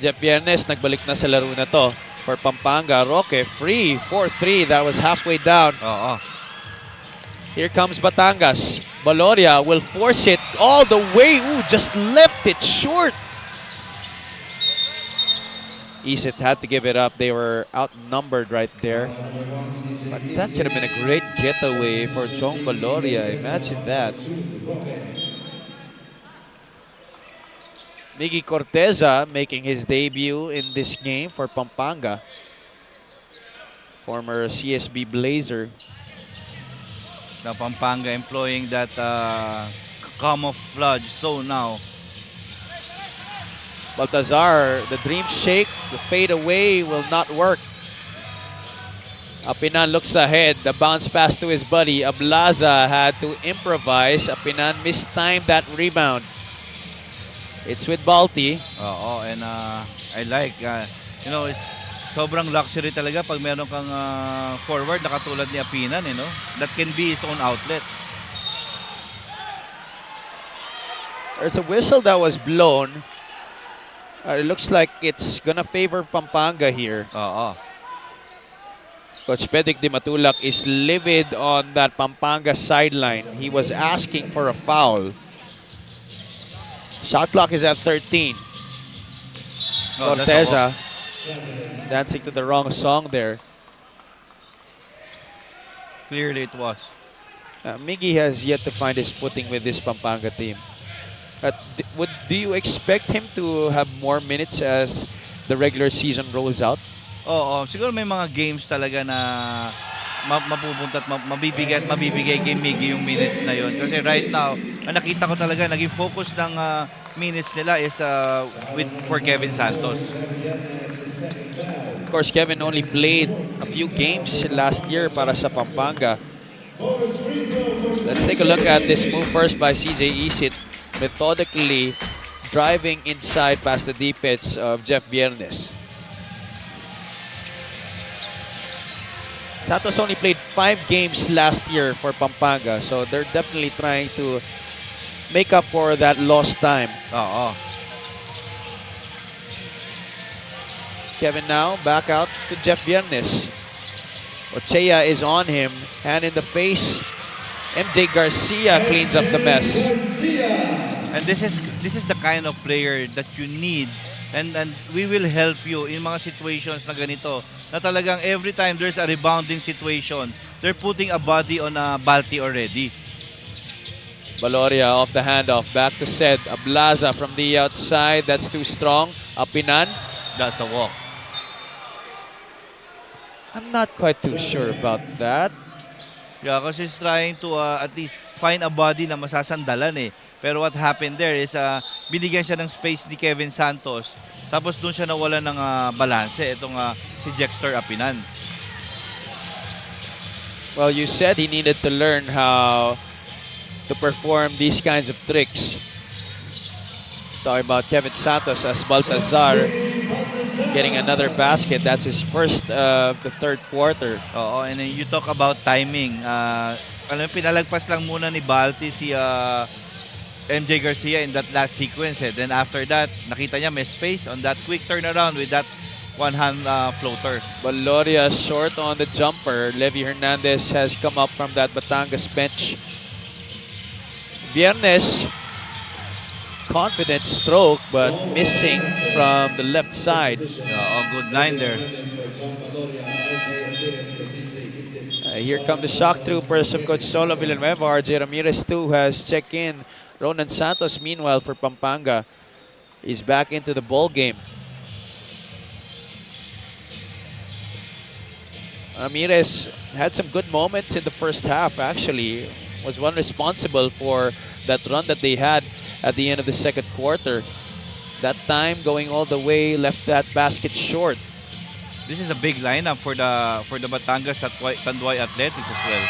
B: Jeff Viernes nagbalik na sa laro na to for Pampanga. Roque free, 4-3. That was halfway down. Here comes Batangas. Baloria will force it all the way. Ooh, just left it short. Isit had to give it up. They were outnumbered right there. But that could have been a great getaway for Jong Baloria. Imagine that. Miggy Corteza making his debut in this game for Pampanga. Former CSB Blazer.
D: Now Pampanga employing that camouflage zone now.
B: Baltazar, the dream shake, the fade away will not work. Apinan looks ahead, the bounce pass to his buddy. Ablaza had to improvise. Apinan mistimed that rebound. It's with Balti.
D: Oo, and I like, it's sobrang luxury talaga pag meron kang forward na katulad ni Apinan, that can be his own outlet.
B: There's a whistle that was blown. It looks like it's gonna favor Pampanga here.
D: Oo.
B: Coach Pedic Di Matulak is livid on that Pampanga sideline. He was asking for a foul. Shot clock is at 13.
D: Oh, that's a
B: Corteza dancing to the wrong song there.
D: Clearly it was.
B: Miggy has yet to find his footing with this Pampanga team. Do you expect him to have more minutes as the regular season rolls out?
D: Oo, siguro may mga games talaga na mapupunta at mabibigay kay Miggy yung minutes na yon. Kasi right now, nakita ko talaga naging focus ng minutes nila is for Kevin Santos.
B: Of course, Kevin only played a few games last year para sa Pampanga. Let's take a look at this move first by CJ Isit, methodically driving inside past the defense of Jeff Viernes. Santos only played 5 games last year for Pampanga, so they're definitely trying to make up for that lost time.
D: Oo.
B: Kevin now back out to Jeff Viernes. Ochea is on him, hand in the face. MJ Garcia cleans up the mess.
D: And this is the kind of player that you need, and we will help you in mga situations na ganito. Na talagang every time there's a rebounding situation, they're putting a body on a Balti already.
B: Valoria off the handoff, back to Sed. Ablaza from the outside, that's too strong. Apinan.
D: That's a walk.
B: I'm not quite too sure about that.
D: Yeah, because he's trying to at least find a body na masasandalan eh. Pero what happened there is binigyan siya ng space ni Kevin Santos. Tapos doon siya nawala ng balanse itong si Jexter Apinan.
B: Well, you said he needed to learn how to perform these kinds of tricks. Talking about Kevin Santos as Baltazar getting another basket. That's his first of the third quarter.
D: Oo, and then you talk about timing. Alam, pinalagpas lang muna ni Balti si MJ Garcia in that last sequence. Then after that, nakita niya may space on that quick turnaround with that one-hand floater.
B: Valoria short on the jumper. Levy Hernandez has come up from that Batangas bench. Viernes, confident stroke, but missing from the left side.
D: Good line there.
B: Here come the shock troopers of Coach Solo Villanueva. RJ Ramirez too has checked in. Ronan Santos, meanwhile, for Pampanga, is back into the ball game. Ramirez had some good moments in the first half, actually. Was one responsible for that run that they had at the end of the second quarter. That time going all the way, left that basket short.
D: This is a big lineup for the Batangas Tanduay Athletics as well.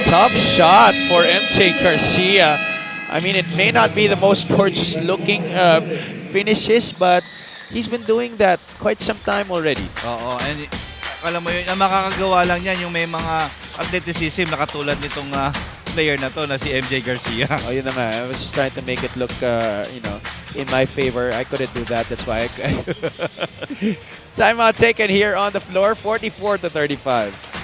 B: Tough shot for MJ Garcia. I mean, it may not be the most gorgeous looking finishes, but he's been doing that quite some time already.
D: Oo, and alam mo yun, ang makakagawa lang yan yung may mga athleticism na katulad nitong player na to na si MJ Garcia.
B: Oh, yun na nga. I was just trying to make it look, in my favor. I couldn't do that. That's why Timeout taken here on the floor, 44-35.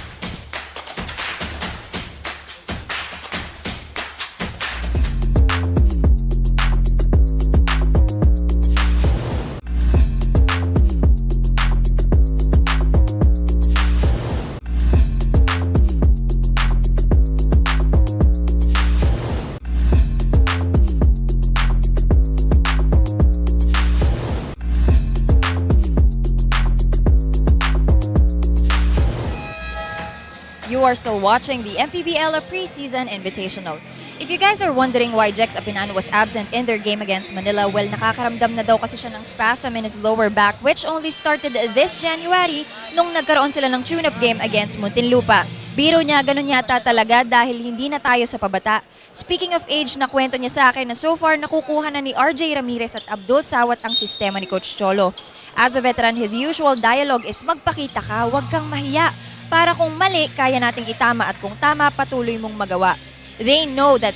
E: You are still watching the MPBL Preseason Invitational. If you guys are wondering why Jex Apinano was absent in their game against Manila, well, nakakaramdam na daw kasi siya ng spasm in his lower back which only started this January nung nagkaroon sila ng tune-up game against Muntinlupa. Biro niya, ganun yata talaga dahil hindi na tayo sa pabata. Speaking of age, nakwento niya sa akin na so far nakukuha na ni RJ Ramirez at Abdul Sawat ang sistema ni Coach Cholo. As a veteran, his usual dialogue is magpakita ka, huwag kang mahiya. Para kung mali, kaya nating itama at kung tama, patuloy mong magawa. They know that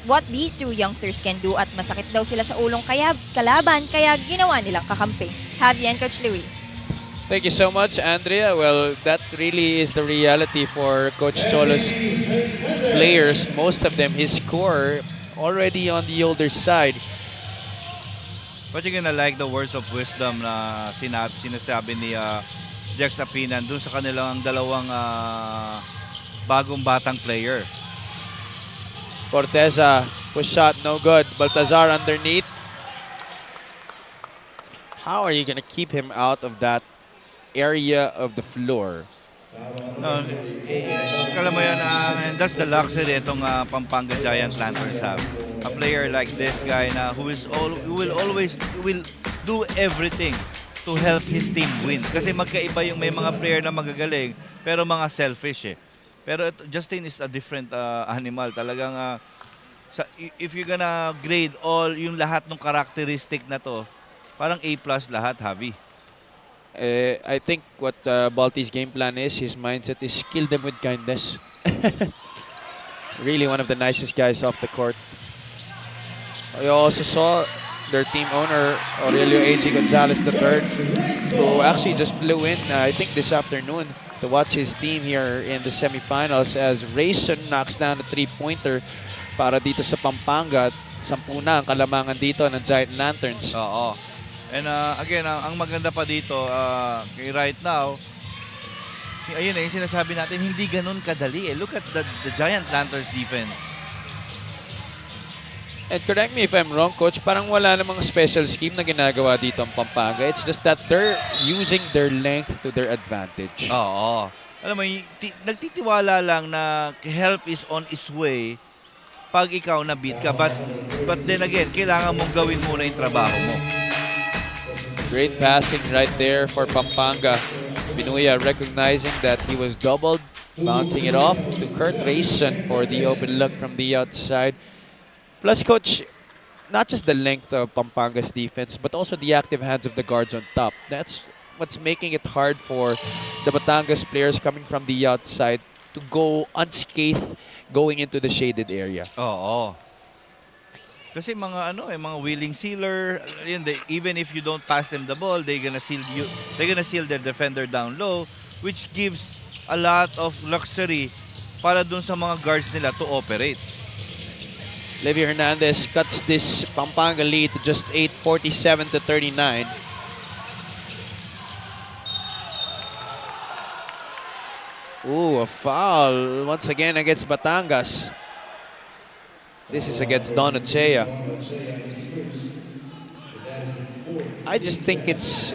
E: what these two youngsters can do at masakit daw sila sa ulong kalaban kaya ginawa nilang kakampi. Have yan, Coach Louie.
B: Thank you so much, Andrea. Well, that really is the reality for Coach Cholo's players. Most of them, his core already on the older side.
D: But you're gonna like the words of wisdom na sinasabi ni Jex Apinan dun sa kanilang dalawang bagong batang player.
B: Corteza, push shot, no good. Baltazar underneath. How are you gonna keep him out of that area of the floor?
D: No, alam mo yan, and that's the luxury itong Pampanga Giant Lanterns have. A player like this guy na who will always do everything to help his team win. Kasi magkaiba yung may mga player na magagaling pero mga selfish eh. Pero Justin is a different animal. Talagang if you're gonna grade all yung lahat ng characteristic na to, parang A+ lahat, Javi.
B: I think what Balti's game plan is, his mindset is kill them with kindness. Really one of the nicest guys off the court. I also saw their team owner, Aurelio A.G. Gonzalez III, who actually just flew in, I think this afternoon, to watch his team here in the semifinals as Rayson knocks down a three-pointer para dito sa Pampanga. 10 na ang kalamangan dito ng Giant Lanterns.
D: Oo. And again, ang maganda pa dito, right now, ayun yung sinasabi natin, hindi ganun kadali. Look at the Giant Lanterns defense.
B: And correct me if I'm wrong, Coach, parang wala namang special scheme na ginagawa dito ang Pampanga. It's just that they're using their length to their advantage.
D: Oo. Alam mo, nagtitiwala lang na help is on its way pag ikaw na-beat ka. But then again, kailangan mong gawin muna yung trabaho mo.
B: Great passing right there for Pampanga. Binuya recognizing that he was doubled, bouncing it off to Kurt Rayson for the open look from the outside. Plus, Coach, not just the length of Pampanga's defense, but also the active hands of the guards on top. That's what's making it hard for the Batangas players coming from the outside to go unscathed going into the shaded area.
D: Oo. Kasi mga mga willing sealer, even if you don't pass them the ball, they're gonna seal their defender down low, which gives a lot of luxury para dun sa mga guards nila to operate.
B: Levy Hernandez cuts this Pampanga lead to just 8, 47-39. Ooh, a foul once again against Batangas. This is against Don Ochea. I just think it's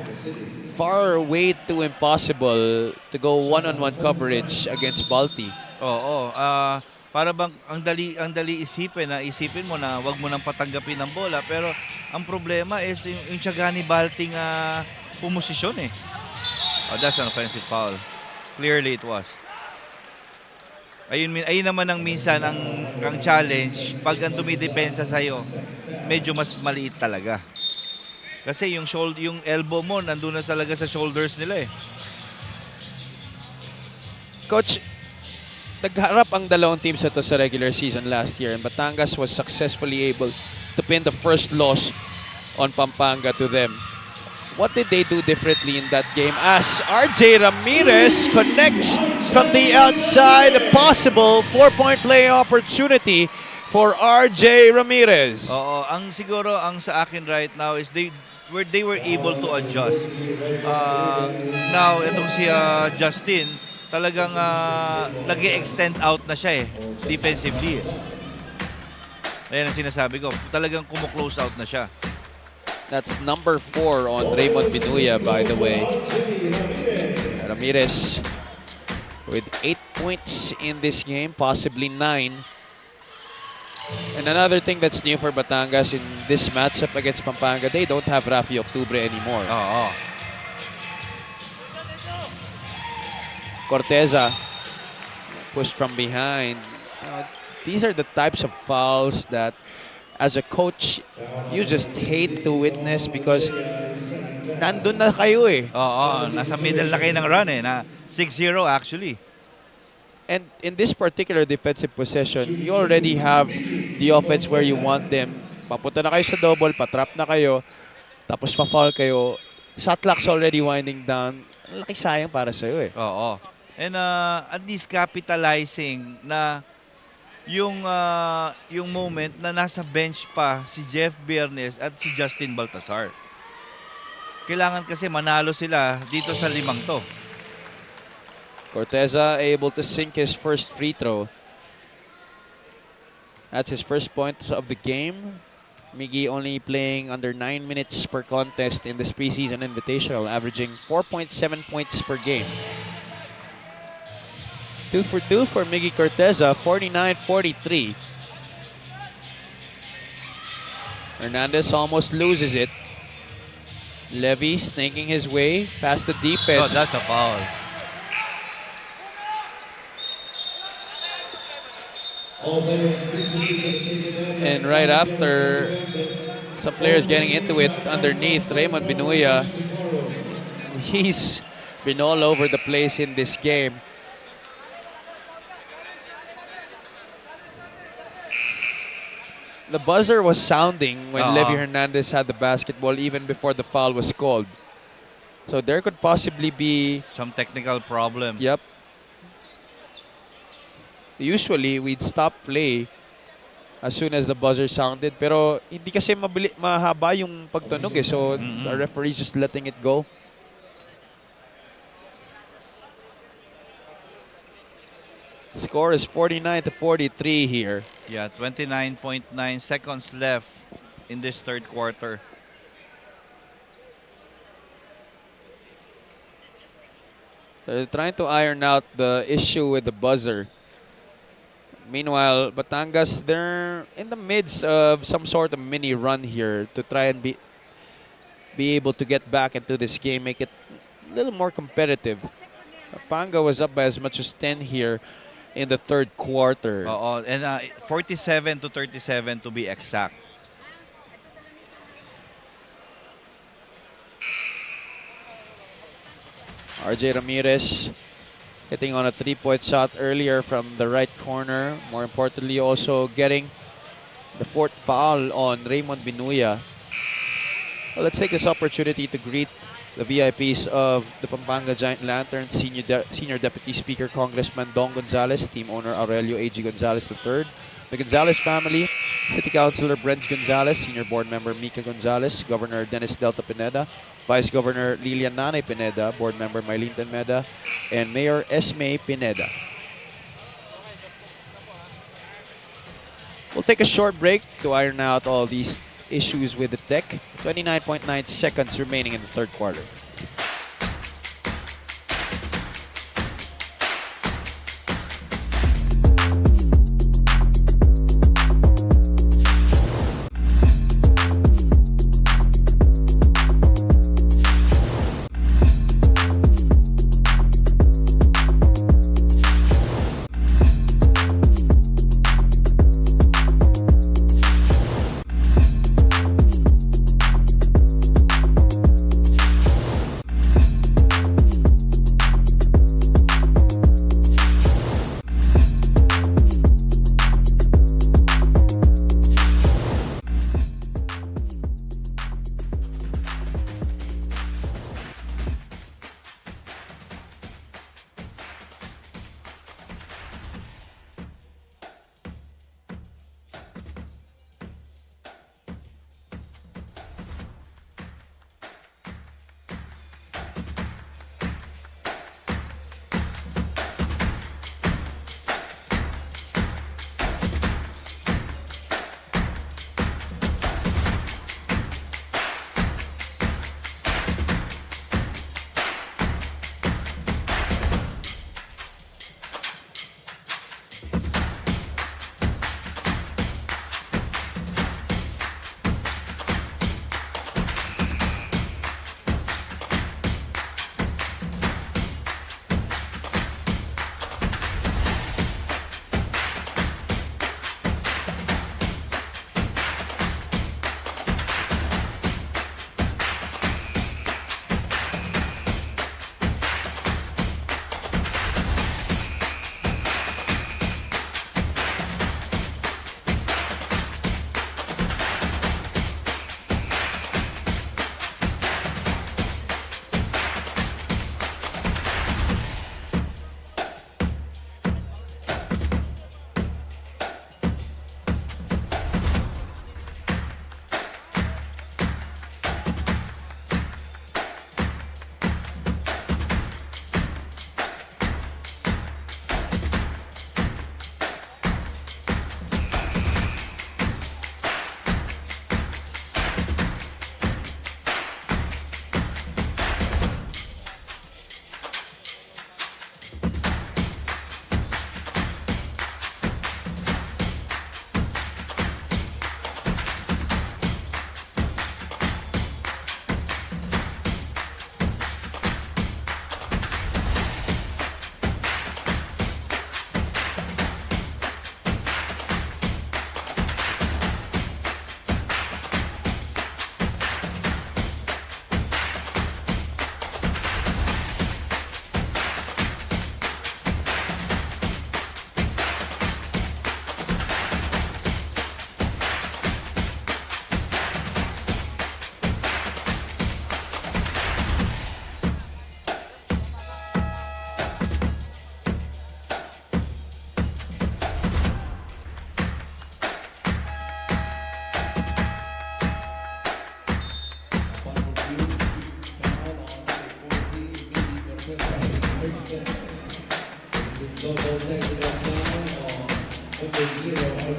B: far way too impossible to go one-on-one coverage against Balti.
D: Oo, para bang ang dali isipin mo na wag mo nang patanggapin ng bola, pero ang problema is yung tiyaga ni Balting pumosisyon eh. Oh, that's an offensive foul. Clearly it was. Ayun naman ang minsan ang challenge pag ang dumidepensa sa'yo, medyo mas maliit talaga. Kasi yung elbow mo nandun na talaga sa shoulders nila eh.
B: Coach, nagharap ang dalawang teams ito sa regular season last year, and Batangas was successfully able to pin the first loss on Pampanga to them. What did they do differently in that game? As RJ Ramirez connects from the outside, a possible 4-point play opportunity for RJ Ramirez.
D: Oo, siguro sa akin right now is they were able to adjust. Now itong si Justin, talagang nag-extend out na siya defensively. Ayan ang sinasabi ko, talagang kumo-close out na siya.
B: That's number 4 on Raymond Binuya, by the way. Ramirez with 8 points in this game, possibly 9. And another thing that's new for Batangas in this matchup against Pampanga, they don't have Rafi Octubre anymore.
D: Oo.
B: Corteza pushed from behind. These are the types of fouls that as a coach, you just hate to witness because nandun na kayo eh.
D: Oo, nasa middle na kayo ng run eh, na 6-0 actually.
B: And in this particular defensive possession, you already have the offense where you want them. Papunta na kayo sa double, patrap na kayo, tapos pa-foul kayo. Shot clock's already winding down. Laki sayang para sa'yo eh.
D: Oo. And at least capitalizing na yung moment na nasa bench pa si Jeff Bernes at si Justin Baltasar. Kailangan kasi manalo sila dito sa 5 to.
B: Corteza able to sink his first free throw. That's his first point of the game. Miggy only playing under 9 minutes per contest in this preseason invitational, averaging 4.7 points per game. 2 for 2 for Miggy Corteza, 49-43. Hernandez almost loses it. Levy snaking his way past the
D: Oh,
B: defense.
D: that's a foul.
B: And right after, some players getting into it underneath, Raymond Binuya. He's been all over the place in this game. The buzzer was sounding when Levy Hernandez had the basketball even before the foul was called. So there could possibly be
D: Some technical problem.
B: Yep. Usually, we'd stop play as soon as the buzzer sounded. Pero hindi kasi mahaba yung pagtunog eh. So the referee's just letting it go. Score is 49-43 here.
D: Yeah, 29.9 seconds left in this third quarter.
B: They're trying to iron out the issue with the buzzer. Meanwhile, Batangas, they're in the midst of some sort of mini run here to try and be able to get back into this game, make it a little more competitive. Pampanga was up by as much as 10 here in the third quarter.
D: Oo, and 47-37 to be exact.
B: RJ Ramirez hitting on a three-point shot earlier from the right corner. More importantly, also getting the fourth foul on Raymond Binuya. Well, let's take this opportunity to greet the VIPs of the Pampanga Giant Lanterns, Senior Deputy Speaker Congressman Dong Gonzales, Team Owner Aurelio A.G. Gonzales III, the Gonzales family, City Councilor Brent Gonzales, Senior Board Member Mika Gonzales, Governor Dennis Delta Pineda, Vice Governor Lilian Nanay Pineda, Board Member Mylene Pineda, and Mayor Esme Pineda. We'll take a short break to iron out all these issues with the tech. 29.9 seconds remaining in the third quarter.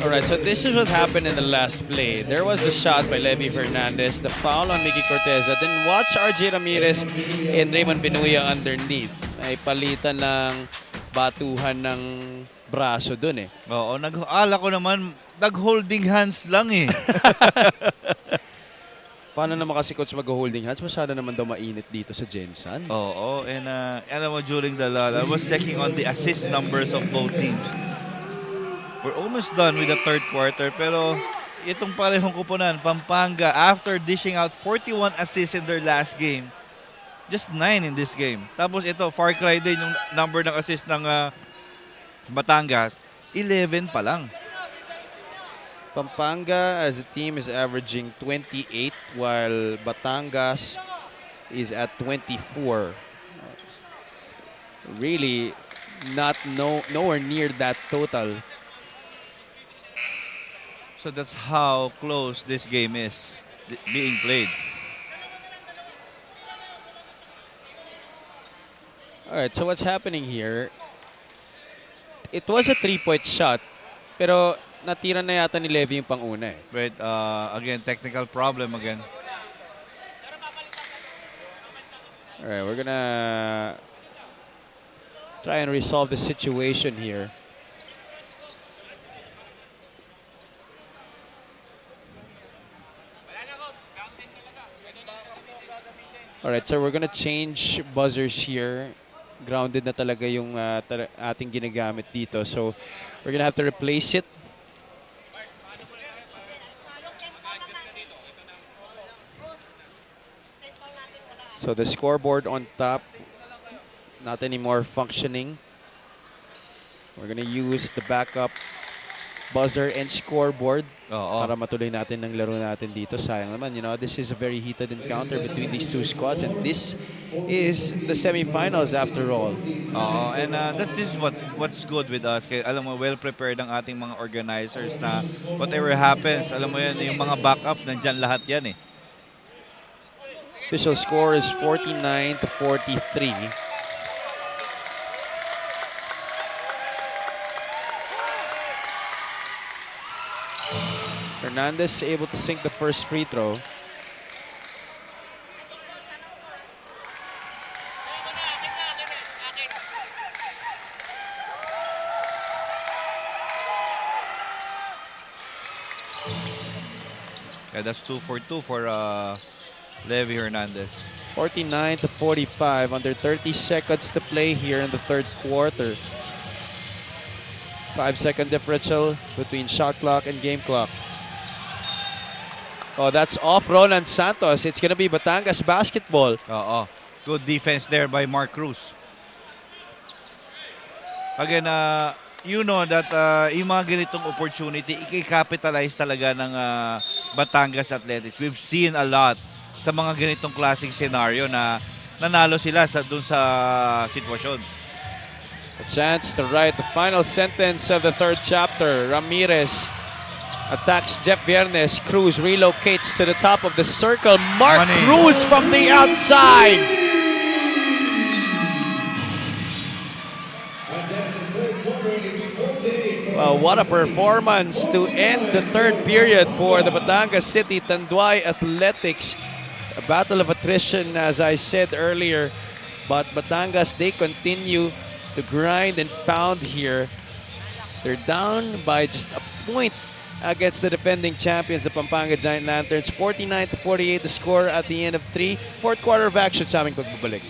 B: Alright, so this is what happened in the last play. There was the shot by Levy Fernandez, the foul on Mickey Corteza. Then watch RJ Ramirez and Raymond Benuya underneath. Ay palitan ng batuhan ng braso dun eh.
D: Oo, ala ko naman, nag-holding hands lang eh.
B: Paano naman kasi coach mag-holding hands? Masyado naman daw mainit dito sa Jensen.
D: Oo, and alam mo, during the lull, I was checking on the assist numbers of both teams. We're almost done with the third quarter, pero itong parehong kupunan, Pampanga, after dishing out 41 assists in their last game, just 9 in this game. Tapos ito, far cry din yung number ng assist ng Batangas, 11 pa lang.
B: Pampanga as a team is averaging 28 while Batangas is at 24. Really nowhere near that total.
D: So that's how close this game is being played.
B: Alright, so what's happening here? It was a 3-point shot, pero natira na yata ni Levy yung pang-una eh.
D: But again, technical problem again.
B: Alright, we're gonna try and resolve the situation here. Alright, so we're gonna change buzzers here. Grounded na talaga yung ating ginagamit dito. So, we're gonna have to replace it. So, the scoreboard on top, not anymore functioning. We're gonna use the backup buzzer and scoreboard para matuloy natin ng laro natin dito. Sayang naman, you know, this is a very heated encounter between these two squads and this is the semifinals after all.
D: And this is what's good with us. Kaya alam mo, well prepared ang ating mga organizers na whatever happens, alam mo yan, yung mga backup, nandyan lahat yan eh.
B: Official score is 49-43. Fernandez able to sink the first free throw.
D: Yeah, that's 2 for 2 for Levy Hernandez.
B: 49-45. Under 30 seconds to play here in the third quarter. 5-second differential between shot clock and game clock. Oh, that's off Roland Santos. It's gonna be Batangas basketball.
D: Good defense there by Mark Cruz. Again, you know that yung mga ganitong opportunity, i-capitalize talaga ng Batangas Athletics. We've seen a lot sa mga ganitong klaseng scenario na nanalo sila dun sa sitwasyon.
B: A chance to write the final sentence of the third chapter. Ramirez attacks Jeff Viernes. Cruz relocates to the top of the circle. Mark Cruz from the outside. Well, what a performance to end the third period for the Batangas City Tanduay Athletics. A battle of attrition, as I said earlier. But Batangas, they continue to grind and pound here. They're down by just a point against the defending champions, the Pampanga Giant Lanterns. 49-48 the score at the end of 3. Fourth quarter of action sa aming pagbabalik.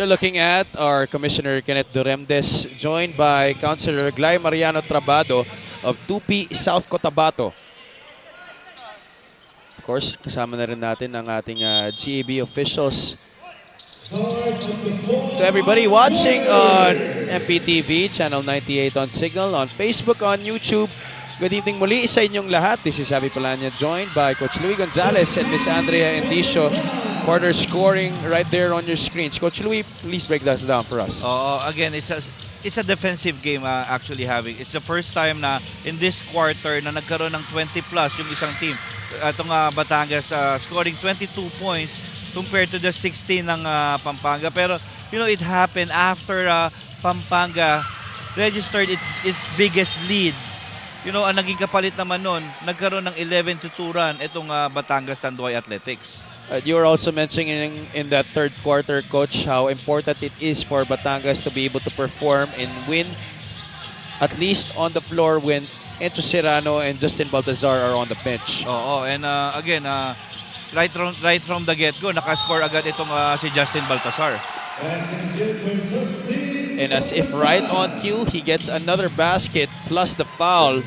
B: You're looking at our Commissioner Kenneth Duremdes, joined by Councilor Glay Mariano Trabado of Tupi, South Cotabato. Of course, kasama na rin natin ang ating GAB officials. To everybody watching on MPTV, Channel 98 on Signal, on Facebook, on YouTube, good evening muli sa inyong lahat. This is Javi Palanya, joined by Coach Louis Gonzalez and Miss Andrea Endicio. Quarter scoring right there on your screens. Coach Louis, please break that down for us.
D: Again, it's a defensive game actually having. It's the first time na in this quarter na nagkaroon ng 20 plus yung isang team. Itong Batangas scoring 22 points compared to the 16 ng Pampanga. Pero, you know, it happened after Pampanga registered its biggest lead. You know, ang naging kapalit naman nun, nagkaroon ng 11-2 run itong Batangas Tanduay Athletics.
B: You were also mentioning in that third quarter, Coach, how important it is for Batangas to be able to perform and win, at least on the floor when Encho Serrano and Justin Baltazar are on the bench.
D: And again, right from the get-go, nakascore agad itong si Justin Baltazar.
B: And as if right on cue, he gets another basket plus the foul.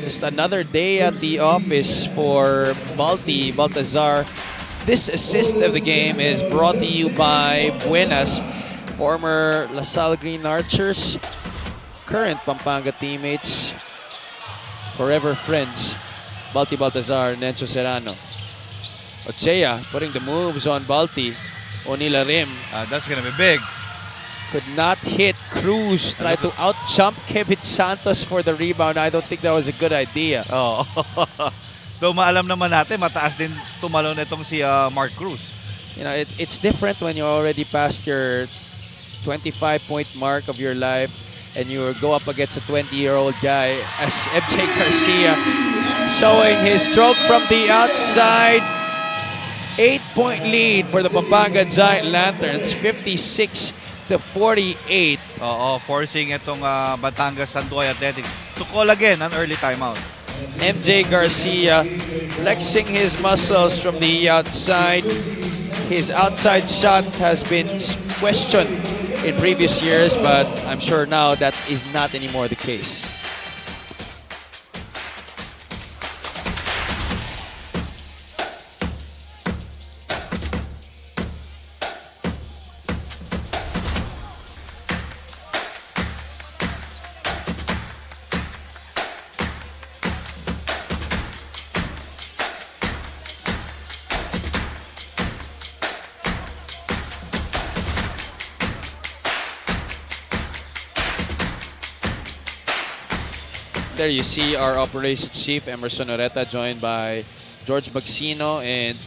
B: Just another day at the office for Baltazar. This assist of the game is brought to you by Buenas, former LaSalle Green Archers, current Pampanga teammates, forever friends, Baltazar and Encho Serrano. Ochea putting the moves on Balti. Onila Rim.
D: That's gonna be big.
B: Could not hit. Cruz tried to out-jump Kevin Santos for the rebound. I don't think that was a good idea.
D: Though maalam naman natin, mataas din tumalon itong si Mark Cruz.
B: You know, it's different when you're already past your 25-point mark of your life and you go up against a 20-year-old guy as MJ Garcia showing his stroke from the outside. 8-point lead for the Pampanga Giant Lanterns, 56-48.
D: Forcing itong Batangas Tanduay Athletics to call again an early timeout.
B: MJ Garcia flexing his muscles from the outside. His outside shot has been questioned in previous years, but I'm sure now that is not anymore the case. There you see our operations chief, Emerson Oreta, joined by George Magsino and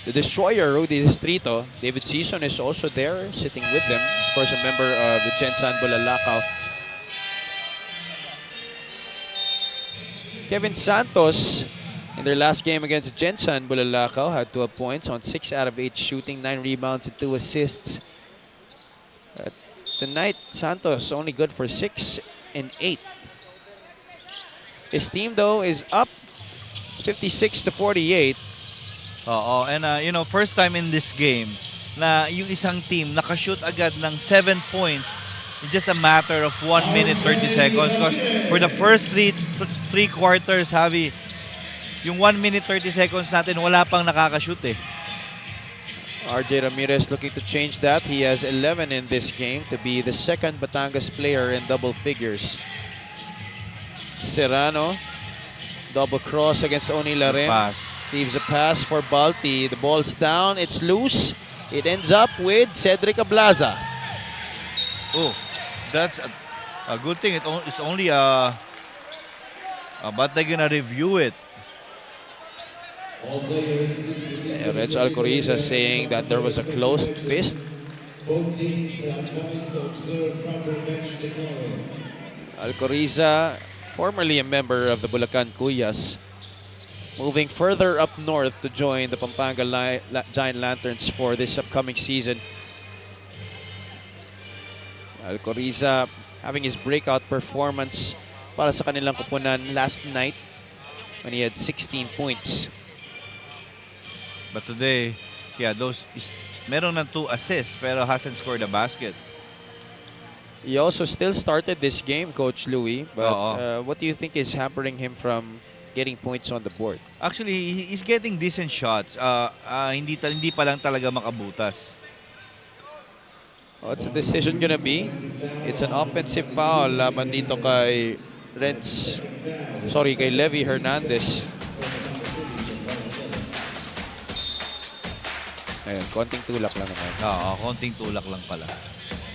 B: the destroyer, Rudy Distrito. David Season is also there, sitting with them. Of course, a member of the Gensan Bulalakaw. Kevin Santos, in their last game against Gensan Bulalakaw, had 12 points on 6 out of 8 shooting, 9 rebounds and 2 assists. Tonight, Santos only good for 6 and 8. His team, though, is up 56-48.
D: And you know, first time in this game na yung isang team nakashoot agad ng 7 points in just a matter of 1 minute 30 seconds. Because for the first three quarters, Javi, yung 1 minute 30 seconds natin, wala pang nakakashoot eh.
B: RJ Ramirez looking to change that. He has 11 in this game to be the second Batangas player in double figures. Serrano, double cross against Onila Rim. Leaves a pass for Balti. The ball's down, it's loose. It ends up with Cedric Ablaza.
D: Oh, that's a good thing. It's only but they're gonna review it.
B: Reg Alcoriza saying that there was a closed fist. Alcoriza, formerly a member of the Bulacan Cuyas, moving further up north to join the Pampanga Giant Lanterns for this upcoming season. Alcoriza having his breakout performance para sa kanilang kupunan last night. when he had 16 points.
D: But today, Yeah, meron ng 2 assists pero hasn't scored a basket.
B: He also still started this game, Coach Louis. But
D: Oo.
B: what do you think is hampering him from getting points on the board?
D: Actually, he's getting decent shots. Hindi pa lang talaga makabutas.
B: What's the decision gonna be? It's an offensive foul laban dito kay kay Levy Hernandez. Ayun, konting tulak lang naman.
D: Oo, konting tulak lang pala.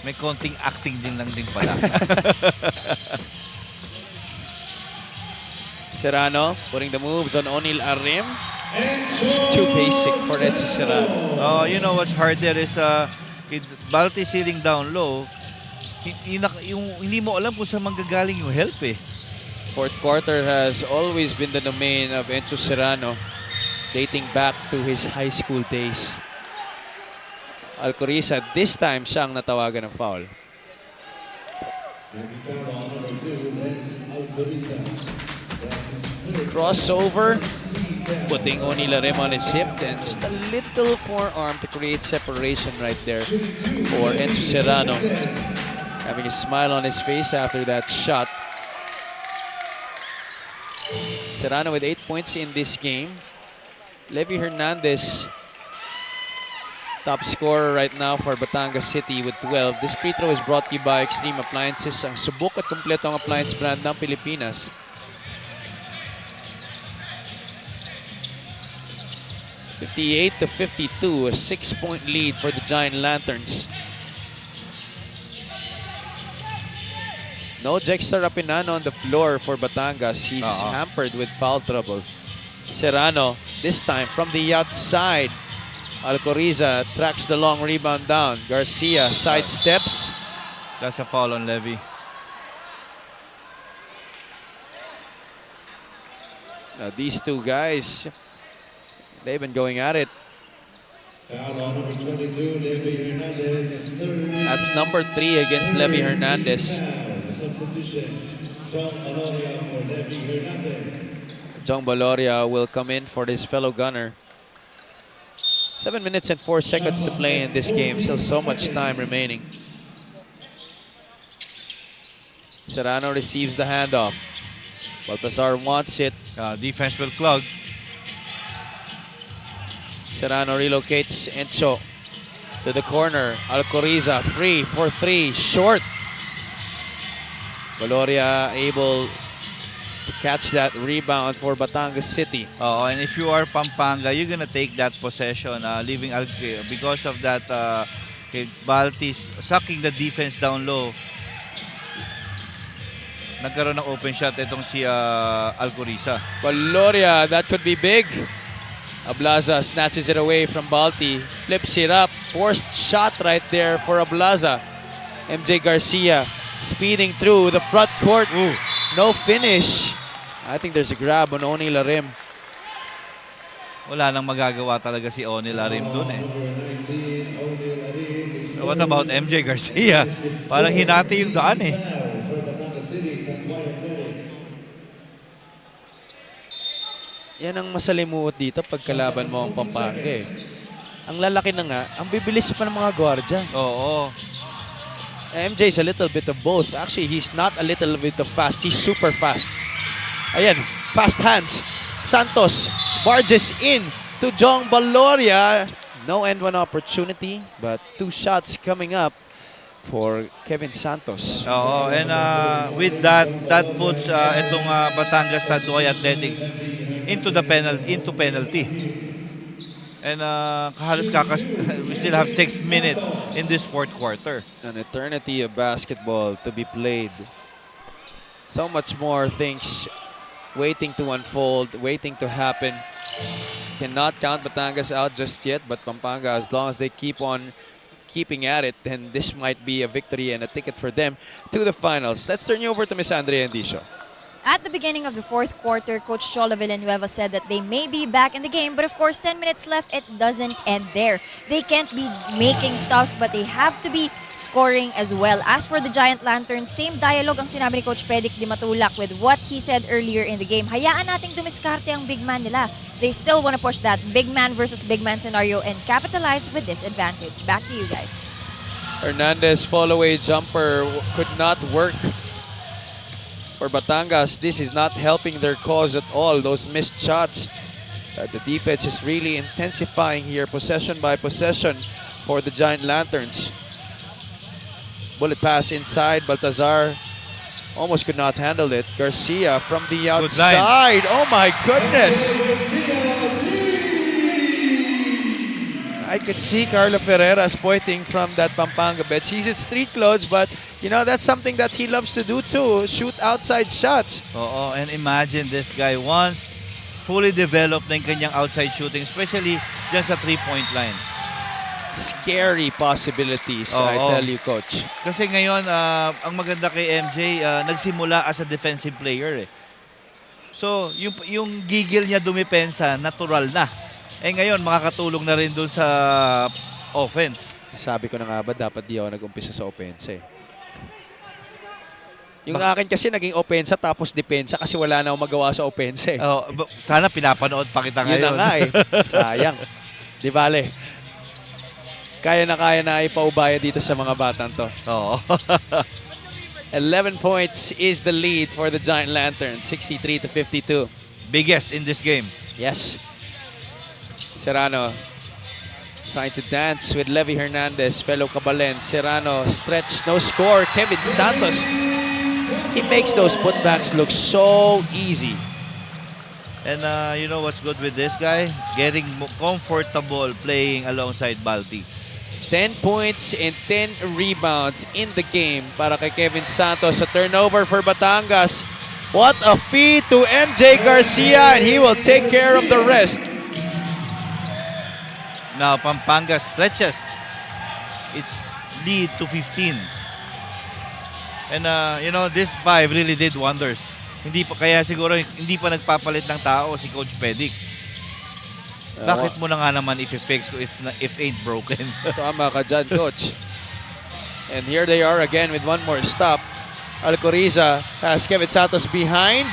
D: May konting acting din lang din pala.
B: Serrano putting the moves on Onil Arim. It's too basic for Enzo Serrano.
D: You know what's hard there is Balti sitting down low. Hindi mo alam kung saan manggagaling yung help eh.
B: Fourth quarter has always been the domain of Enzo Serrano, dating back to his high school days. Alcoriza, this time siya ang natawagan ng foul. Crossover, putting Onil Arim on his hip, and just a little forearm to create separation right there for Enzo Serrano. Having a smile on his face after that shot. Serrano with 8 points in this game. Levy Hernandez, top scorer right now for Batangas City with 12. This free throw is brought to you by Extreme Appliances, ang subok at kumpletong appliance brand ng Pilipinas. (58-52), a 6-point lead for the Giant Lanterns. No Jexter Rapinano on the floor for Batangas. He's hampered with foul trouble. Serrano, this time from the outside. Alcoriza tracks the long rebound down. Garcia sidesteps.
D: That's a foul on Levy.
B: Now these two guys, they've been going at it. That's number 3 against Levy Hernandez. John Baloria will come in for his fellow gunner. 7 minutes and 4 seconds to play in this game. Still so much time remaining. Serrano receives the handoff. Baltazar wants it.
D: Defense will clog.
B: Serrano relocates Encho to the corner. Alcoriza free for 3, short. Baloria able to catch that rebound for Batangas City.
D: And if you are Pampanga, you're gonna take that possession, leaving because of that. Baltis sucking the defense down low. Nagkaroon ng open shot itong si Alcoriza.
B: Baloria, that could be big. Ablaza snatches it away from Balti, flips it up, forced shot right there for Ablaza. MJ Garcia speeding through the front court.
D: Ooh.
B: No finish. I think there's a grab on Onil Arim.
D: Wala nang magagawa talaga si Onil Arim dun eh. So what about MJ Garcia? Parang hinati yung daan eh.
B: Yan ang masalimuot dito pag kalaban mo ang Pampanga eh. Ang lalaki na nga, ang bibilis pa ng mga gwardya.
D: Oo.
B: MJ's a little bit of both. Actually, he's not a little bit of fast. He's super fast. Ayan, fast hands. Santos barges in to Jong Baloria. No end one opportunity, but 2 shots coming up for Kevin Santos.
D: And with that puts itong Batangas Tanduay Athletics into penalty. And we still have 6 minutes in this fourth quarter.
B: An eternity of basketball to be played. So much more things waiting to unfold, waiting to happen. Cannot count Batangas out just yet, but Pampanga, as long as they keep on keeping at it, then this might be a victory and a ticket for them to the finals. Let's turn you over to Miss Andrea Endicio.
E: At the beginning of the fourth quarter, Coach Cholo Villanueva said that they may be back in the game, but of course, 10 minutes left, it doesn't end there. They can't be making stops, but they have to be scoring as well. As for the Giant Lanterns, same dialogue ang sinabi ni Coach Pedic Di Matulak with what he said earlier in the game. Hayaan nating dumiskarte ang big man nila. They still want to push that big man versus big man scenario and capitalize with this advantage. Back to you guys.
B: Hernandez fall-away jumper could not work for Batangas. This is not helping their cause at all. Those missed shots. The defense is really intensifying here, possession by possession for the Giant Lanterns. Bullet pass inside. Baltazar almost could not handle it. Garcia from the outside. Oh my goodness! I could see Carlo Ferreras pointing from that Pampanga bench. He's in street clothes, but you know, that's something that he loves to do too, shoot outside shots.
D: Oo, and imagine this guy once fully developed na yung kanyang outside shooting, especially dyan sa 3-point line.
B: Scary possibilities, I tell you, Coach.
D: Kasi ngayon, ang maganda kay MJ, nagsimula as a defensive player. So, yung gigil niya dumipensa, natural na. Eh ngayon, makakatulong na rin dun sa offense.
B: Sabi ko na nga ba, dapat di ako nag-umpisa sa opensa eh. Yung akin kasi naging opensa tapos depensa kasi wala na akong magawa sa opensa eh.
D: Oh, sana pinapanood pa kita ngayon.
B: Yun na nga eh. Sayang. Di bale. Kaya na ipaubaya dito sa mga batang to.
D: Oo.
B: 11 points is the lead for the Giant Lantern. 63-52.
D: Biggest in this game.
B: Yes. Serrano trying to dance with Levy Hernandez, fellow Cabalen. Serrano stretch, no score. Kevin Santos, he makes those putbacks look so easy.
D: And you know what's good with this guy? Getting comfortable playing alongside Balti.
B: 10 points and 10 rebounds in the game para kay Kevin Santos. A turnover for Batangas. What a feed to MJ Garcia, and he will take care of the rest.
D: Now Pampanga stretches its lead to 15. And you know, this 5 really did wonders. Hindi pa kaya siguro hindi pa nagpapalit ng tao si Coach Pedic. Bakit mo na nga naman i-fix if ain't broken?
B: Tama ka dyan, Coach. And here they are again with one more stop. Alcoriza has Kevin Santos behind.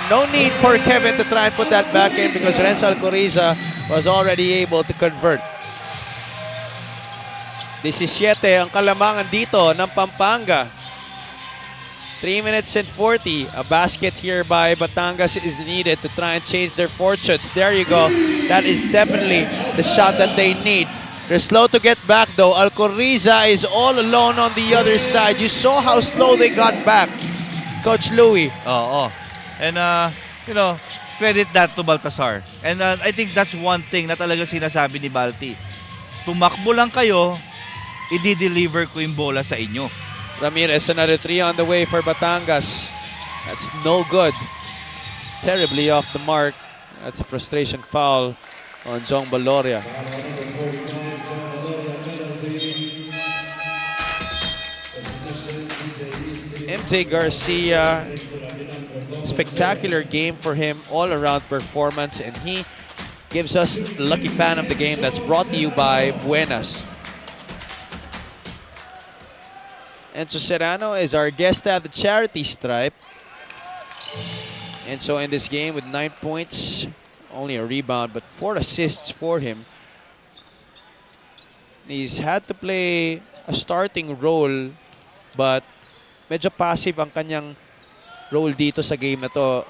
B: No need for Kevin to try and put that back in because Renzo Alcoriza was already able to convert. 17 ang kalamangan dito ng Pampanga. 3 minutes and 40. A basket here by Batangas is needed to try and change their fortunes. There you go. That is definitely the shot that they need. They're slow to get back though. Alcoriza is all alone on the other side. You saw how slow they got back, Coach Louie.
D: Oo. And you know, credit that to Baltasar. And I think that's one thing na talaga sinasabi ni Balti. Tumakbo lang kayo, i-deliver ko yung bola sa inyo.
B: Ramirez, another 3 on the way for Batangas. That's no good. Terribly off the mark. That's a frustration foul on Jong Baloria. MJ Garcia, spectacular game for him, all-around performance, and he gives us the lucky fan of the game that's brought to you by Buenas. Enzo Serrano is our guest at the charity stripe. Enzo in this game with 9 points, only a rebound, but 4 assists for him. He's had to play a starting role, but medyo passive ang kanyang role dito sa game na to.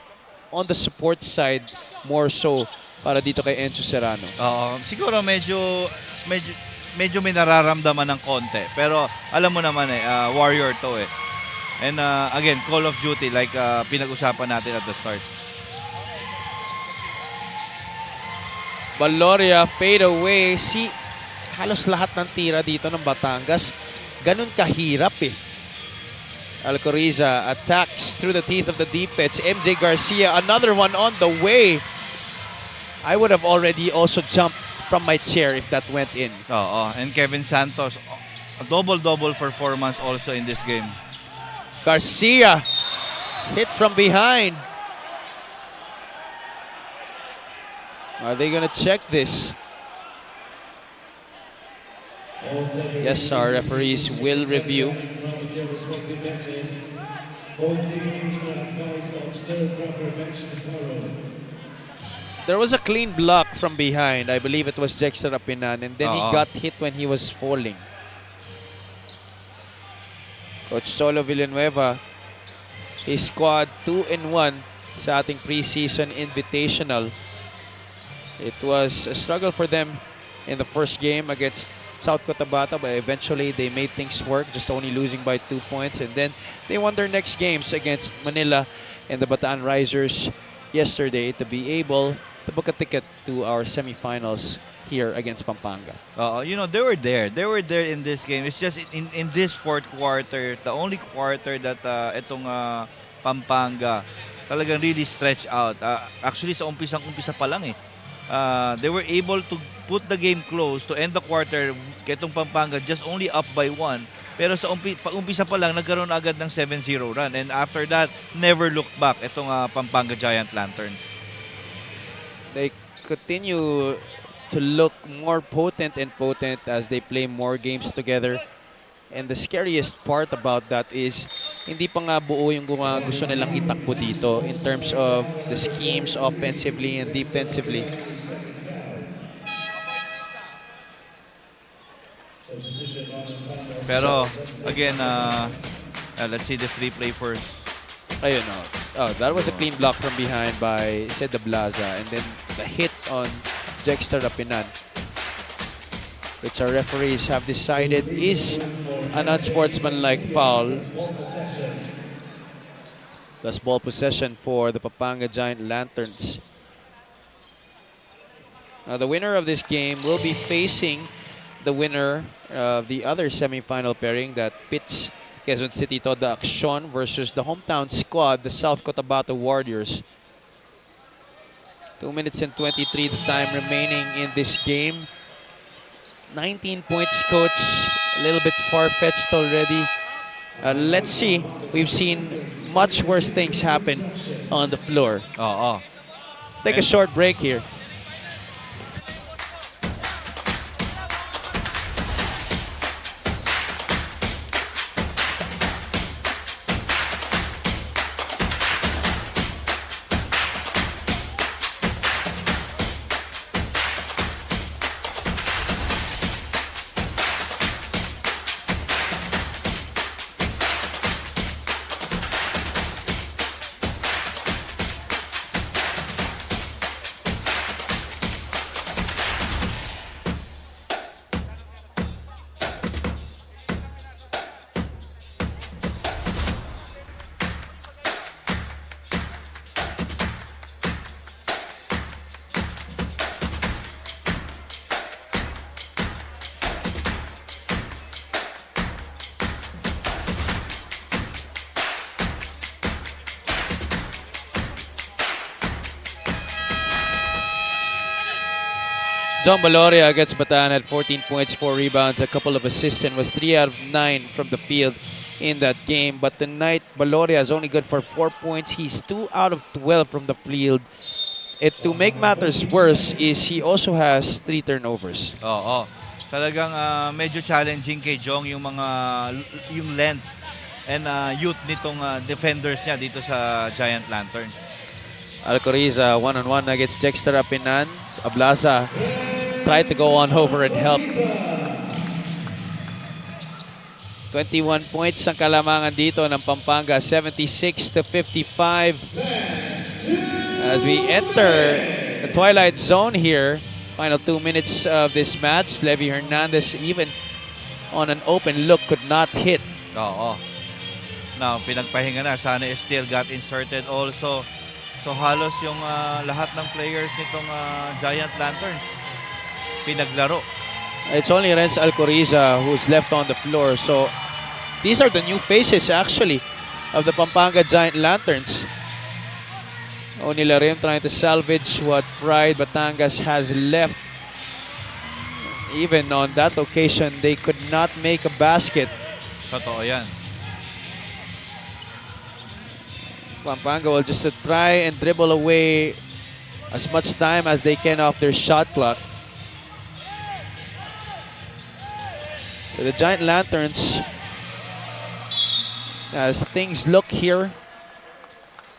B: On the support side, more so para dito kay Enzo Serrano.
D: Siguro medyo may nararamdaman ng konti. Pero alam mo naman warrior to eh. And again, Call of Duty like pinag-usapan natin at the start.
B: Baloria fade away. See, halos lahat ng tira dito ng Batangas, ganun kahirap eh. Alcoriza attacks through the teeth of the defense. MJ Garcia, another one on the way. I would have already also jumped from my chair if that went in.
D: And Kevin Santos, a double-double performance also in this game.
B: Garcia Hit from behind. Are they gonna check this? Yes, our referees will review. There was a clean block from behind. I believe it was Jexter Rapinan, and then he got hit when he was falling. Coach Cholo Villanueva, his squad 2-1 sa ating preseason invitational. It was a struggle for them in the first game against South Cotabato, but eventually they made things work, just only losing by 2 points. And then they won their next games against Manila and the Bataan Risers yesterday to be able to book a ticket to our semifinals here against Pampanga.
D: You know, they were there. They were there in this game. It's just in this fourth quarter, the only quarter that itong Pampanga talagang really stretched out. Actually, sa umpisa pa lang eh. They were able to put the game close to end the quarter. Itong Pampanga just only up by 1. Pero sa umpisa pa lang, nagkaroon agad ng 7-0 run. And after that, never looked back itong Pampanga Giant Lantern.
B: They continue to look more potent and potent as they play more games together. And the scariest part about that is hindi pa nga buo yung gusto nilang itakbo dito in terms of the schemes offensively and defensively.
D: Pero again, let's see this replay first.
B: Ayun, oh, that was a clean block from behind by Seda Blaza, and then the hit on Jexter Rapinan, which our referees have decided is an unsportsmanlike foul. Thus ball possession for the Pampanga Giant Lanterns. Now the winner of this game will be facing the winner of the other semifinal pairing that pits Quezon City Toda Action versus the hometown squad, the South Cotabato Warriors. 2 minutes and 23 the time remaining in this game. 19 points, coach. A little bit far-fetched already. Let's see. We've seen much worse things happen on the floor. Take a short break here. John Baloria against Bataan had 14 points, 4 rebounds, a couple of assists, and was 3 out of 9 from the field in that game. But tonight, Baloria is only good for 4 points. He's 2 out of 12 from the field. To make matters worse is he also has 3 turnovers.
D: Talagang medyo challenging kay Jong yung length and youth nitong defenders niya dito sa Giant Lantern.
B: Alcoriza one-on-one against Jexter Rapinan. Ablaza tried to go on over and help. 21 points ang kalamangan dito ng Pampanga, 76-55. As we enter the twilight zone here, final 2 minutes of this match, Levy Hernandez even on an open look could not hit.
D: Now, pinagpahinga na. Sana still got inserted also. So halos yung lahat ng players nitong Giant Lanterns pinaglaro.
B: It's only Renz Alcoriza who's left on the floor. So these are the new faces actually of the Pampanga Giant Lanterns. Onilarim trying to salvage what Pride Batangas has left. Even on that occasion, they could not make a basket.
D: Totoo yan.
B: Pampanga will just try and dribble away as much time as they can off their shot clock. So the Giant Lanterns, as things look here,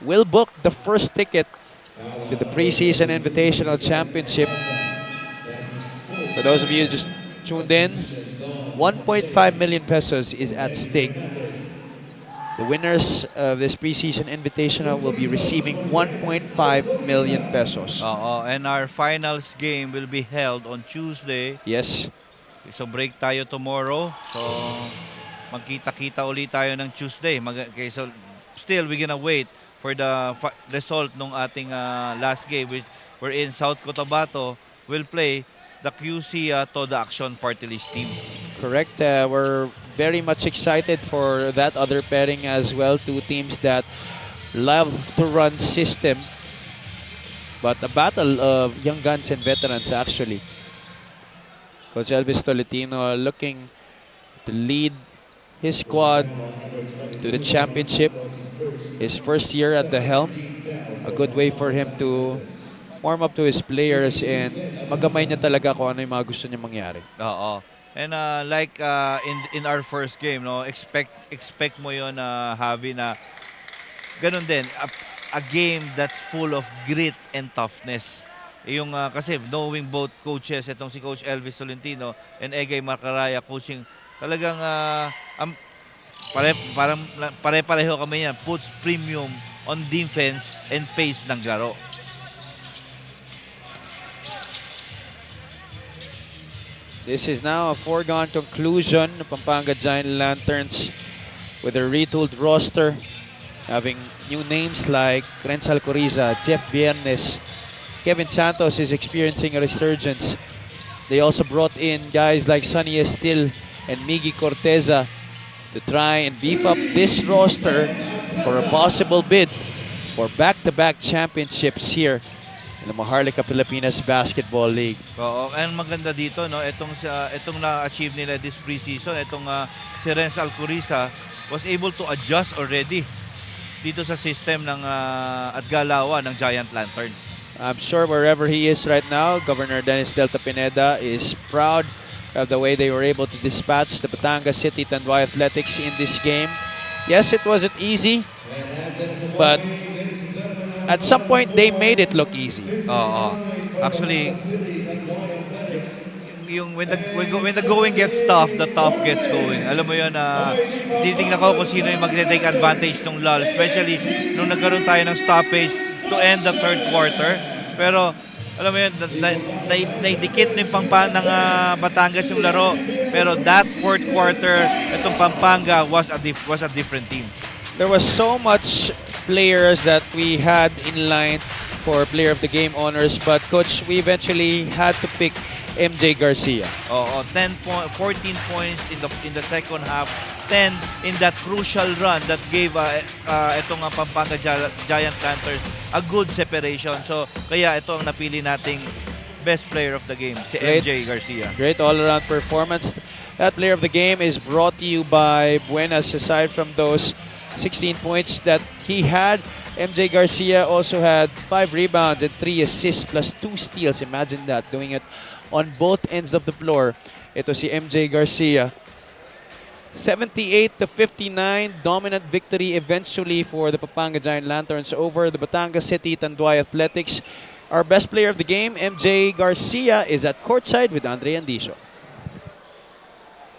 B: will book the first ticket to the preseason Invitational Championship. For those of you just tuned in, 1.5 million pesos is at stake. The winners of this preseason Invitational will be receiving 1.5 million pesos.
D: And our finals game will be held on Tuesday.
B: Yes.
D: So break tayo tomorrow. So magkita-kita ulit tayo ng Tuesday. Okay, so still we're gonna wait for the result ng ating last game, which we're in South Cotabato will play the QC Toda Action Party List team.
B: Correct. We're very much excited for that other pairing as well. Two teams that love to run system, but a battle of young guns and veterans actually. Coach Elvis Tolentino looking to lead his squad to the championship. His first year at the helm. A good way for him to warm up to his players and magamay niya talaga kung ano yung mga gusto niya mangyari.
D: And like in our first game, no, expect mo yon Javi, na ganun din, a game that's full of grit and toughness. Yung kasi knowing both coaches, itong si Coach Elvis Tolentino and Egay Macaraya coaching, talagang pare-pareho kami yan, puts premium on defense and pace ng laro.
B: This is now a foregone conclusion. Pampanga Giant Lanterns with a retooled roster, having new names like Renz Alcoriza, Jeff Viernes, Kevin Santos is experiencing a resurgence. They also brought in guys like Sonny Estil and Miggy Corteza to try and beef up this roster for a possible bid for back-to-back championships here in the Maharlika Pilipinas Basketball League.
D: And maganda dito, no, itong na-achieve nila this preseason, itong si Renz Alcoriza was able to adjust already dito sa system ng at galawan ng Giant Lanterns.
B: I'm sure wherever he is right now, Governor Dennis Delta Pineda is proud of the way they were able to dispatch the Batangas City Tanduay Athletics in this game. Yes, it wasn't easy, but at some point they made it look easy.
D: Actually, when the going gets tough, the tough gets going. Alam mo yun, titingnan ko kung sino yung mag-take advantage ng lull, especially nung nagkaroon tayo ng stoppage to end the third quarter. Pero alam mo yun, naidikit ng Batangas yung laro. Pero that fourth quarter, itong Pampanga was a different team.
B: There was so much players that we had in line for player of the game honors, but coach, we eventually had to pick MJ Garcia.
D: 14 points in the second half, 10 in that crucial run that gave itong Pampanga Giant Lanterns a good separation. So kaya ito ang napili nating best player of the game, si MJ Garcia.
B: Great all-around performance. That player of the game is brought to you by Buenas. Aside from those 16 points that he had, MJ Garcia also had 5 rebounds and 3 assists plus 2 steals. Imagine that, doing it on both ends of the floor. Ito si MJ Garcia. 78-59, dominant victory eventually for the Pampanga Giant Lanterns over the Batangas City Tanduay Athletics. Our best player of the game, MJ Garcia, is at courtside with Andre Andicio.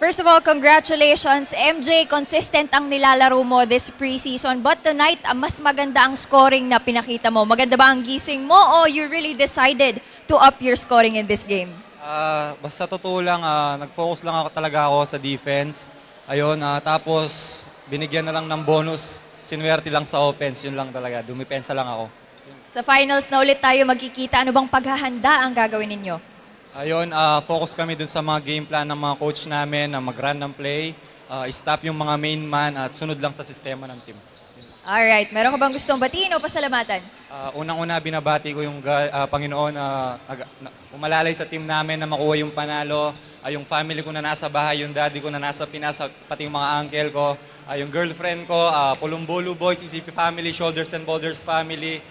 E: First of all, congratulations. MJ, consistent ang nilalaro mo this preseason. But tonight, mas maganda ang scoring na pinakita mo. Maganda ba ang gising mo o you really decided to up your scoring in this game?
H: Basta totoo lang, nag-focus lang talaga ako sa defense. Ayun, tapos binigyan na lang ng bonus. Sinuwerte lang sa offense, yun lang talaga. Dumipensa lang ako.
E: Sa finals na ulit tayo magkikita. Ano bang paghahanda ang gagawin ninyo?
H: Ayun, focus kami dun sa mga game plan ng mga coach namin na mag-run ng play. stop yung mga main man at sunod lang sa sistema ng team.
E: Alright, meron ka bang gustong batiin o pasalamatan?
H: Unang-una, binabati ko yung Panginoon umalalay sa team namin na makuha yung panalo. Yung family ko na nasa bahay, yung daddy ko na nasa Pinas, pati yung mga uncle ko, yung girlfriend ko, Pulumbulu Boys, ECP family, Shoulders and Boulders family,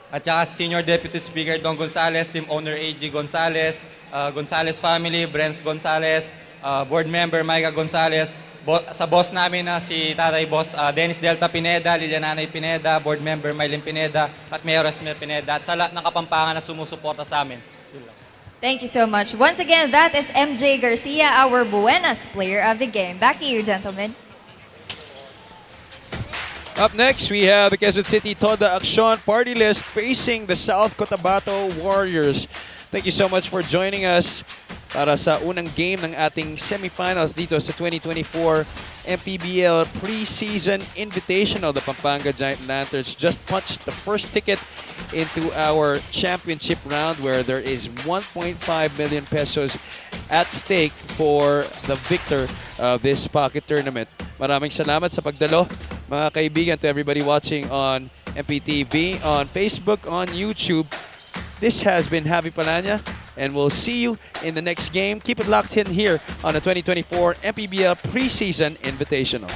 H: at saka Senior Deputy Speaker Don Gonzales, Team Owner AG Gonzales, Gonzales family, Brents Gonzales, Board Member Micah Gonzales, sa boss namin na si Tatay Boss Dennis Delta Pineda, Liliananay Pineda, Board Member Mylene Pineda, at Mayor Esmer Pineda, at sa lahat ng Kapampangan na sumusuporta sa amin.
E: Thank you so much. Once again, that is MJ Garcia, our Buenas player of the game. Back to you, gentlemen.
B: Up next, we have the Quezon City Toda Action Party List facing the South Cotabato Warriors. Thank you so much for joining us para sa unang game ng ating semifinals dito sa 2024 MPBL Preseason Invitational. The Pampanga Giant Lanterns just punched the first ticket into our championship round where there is 1.5 million pesos at stake for the victor of this pocket tournament. Maraming salamat sa pagdalo, mga kaibigan, to everybody watching on MPTV, on Facebook, on YouTube. This has been Javi Palanya, and we'll see you in the next game. Keep it locked in here on the 2024 MPBL Preseason Invitational.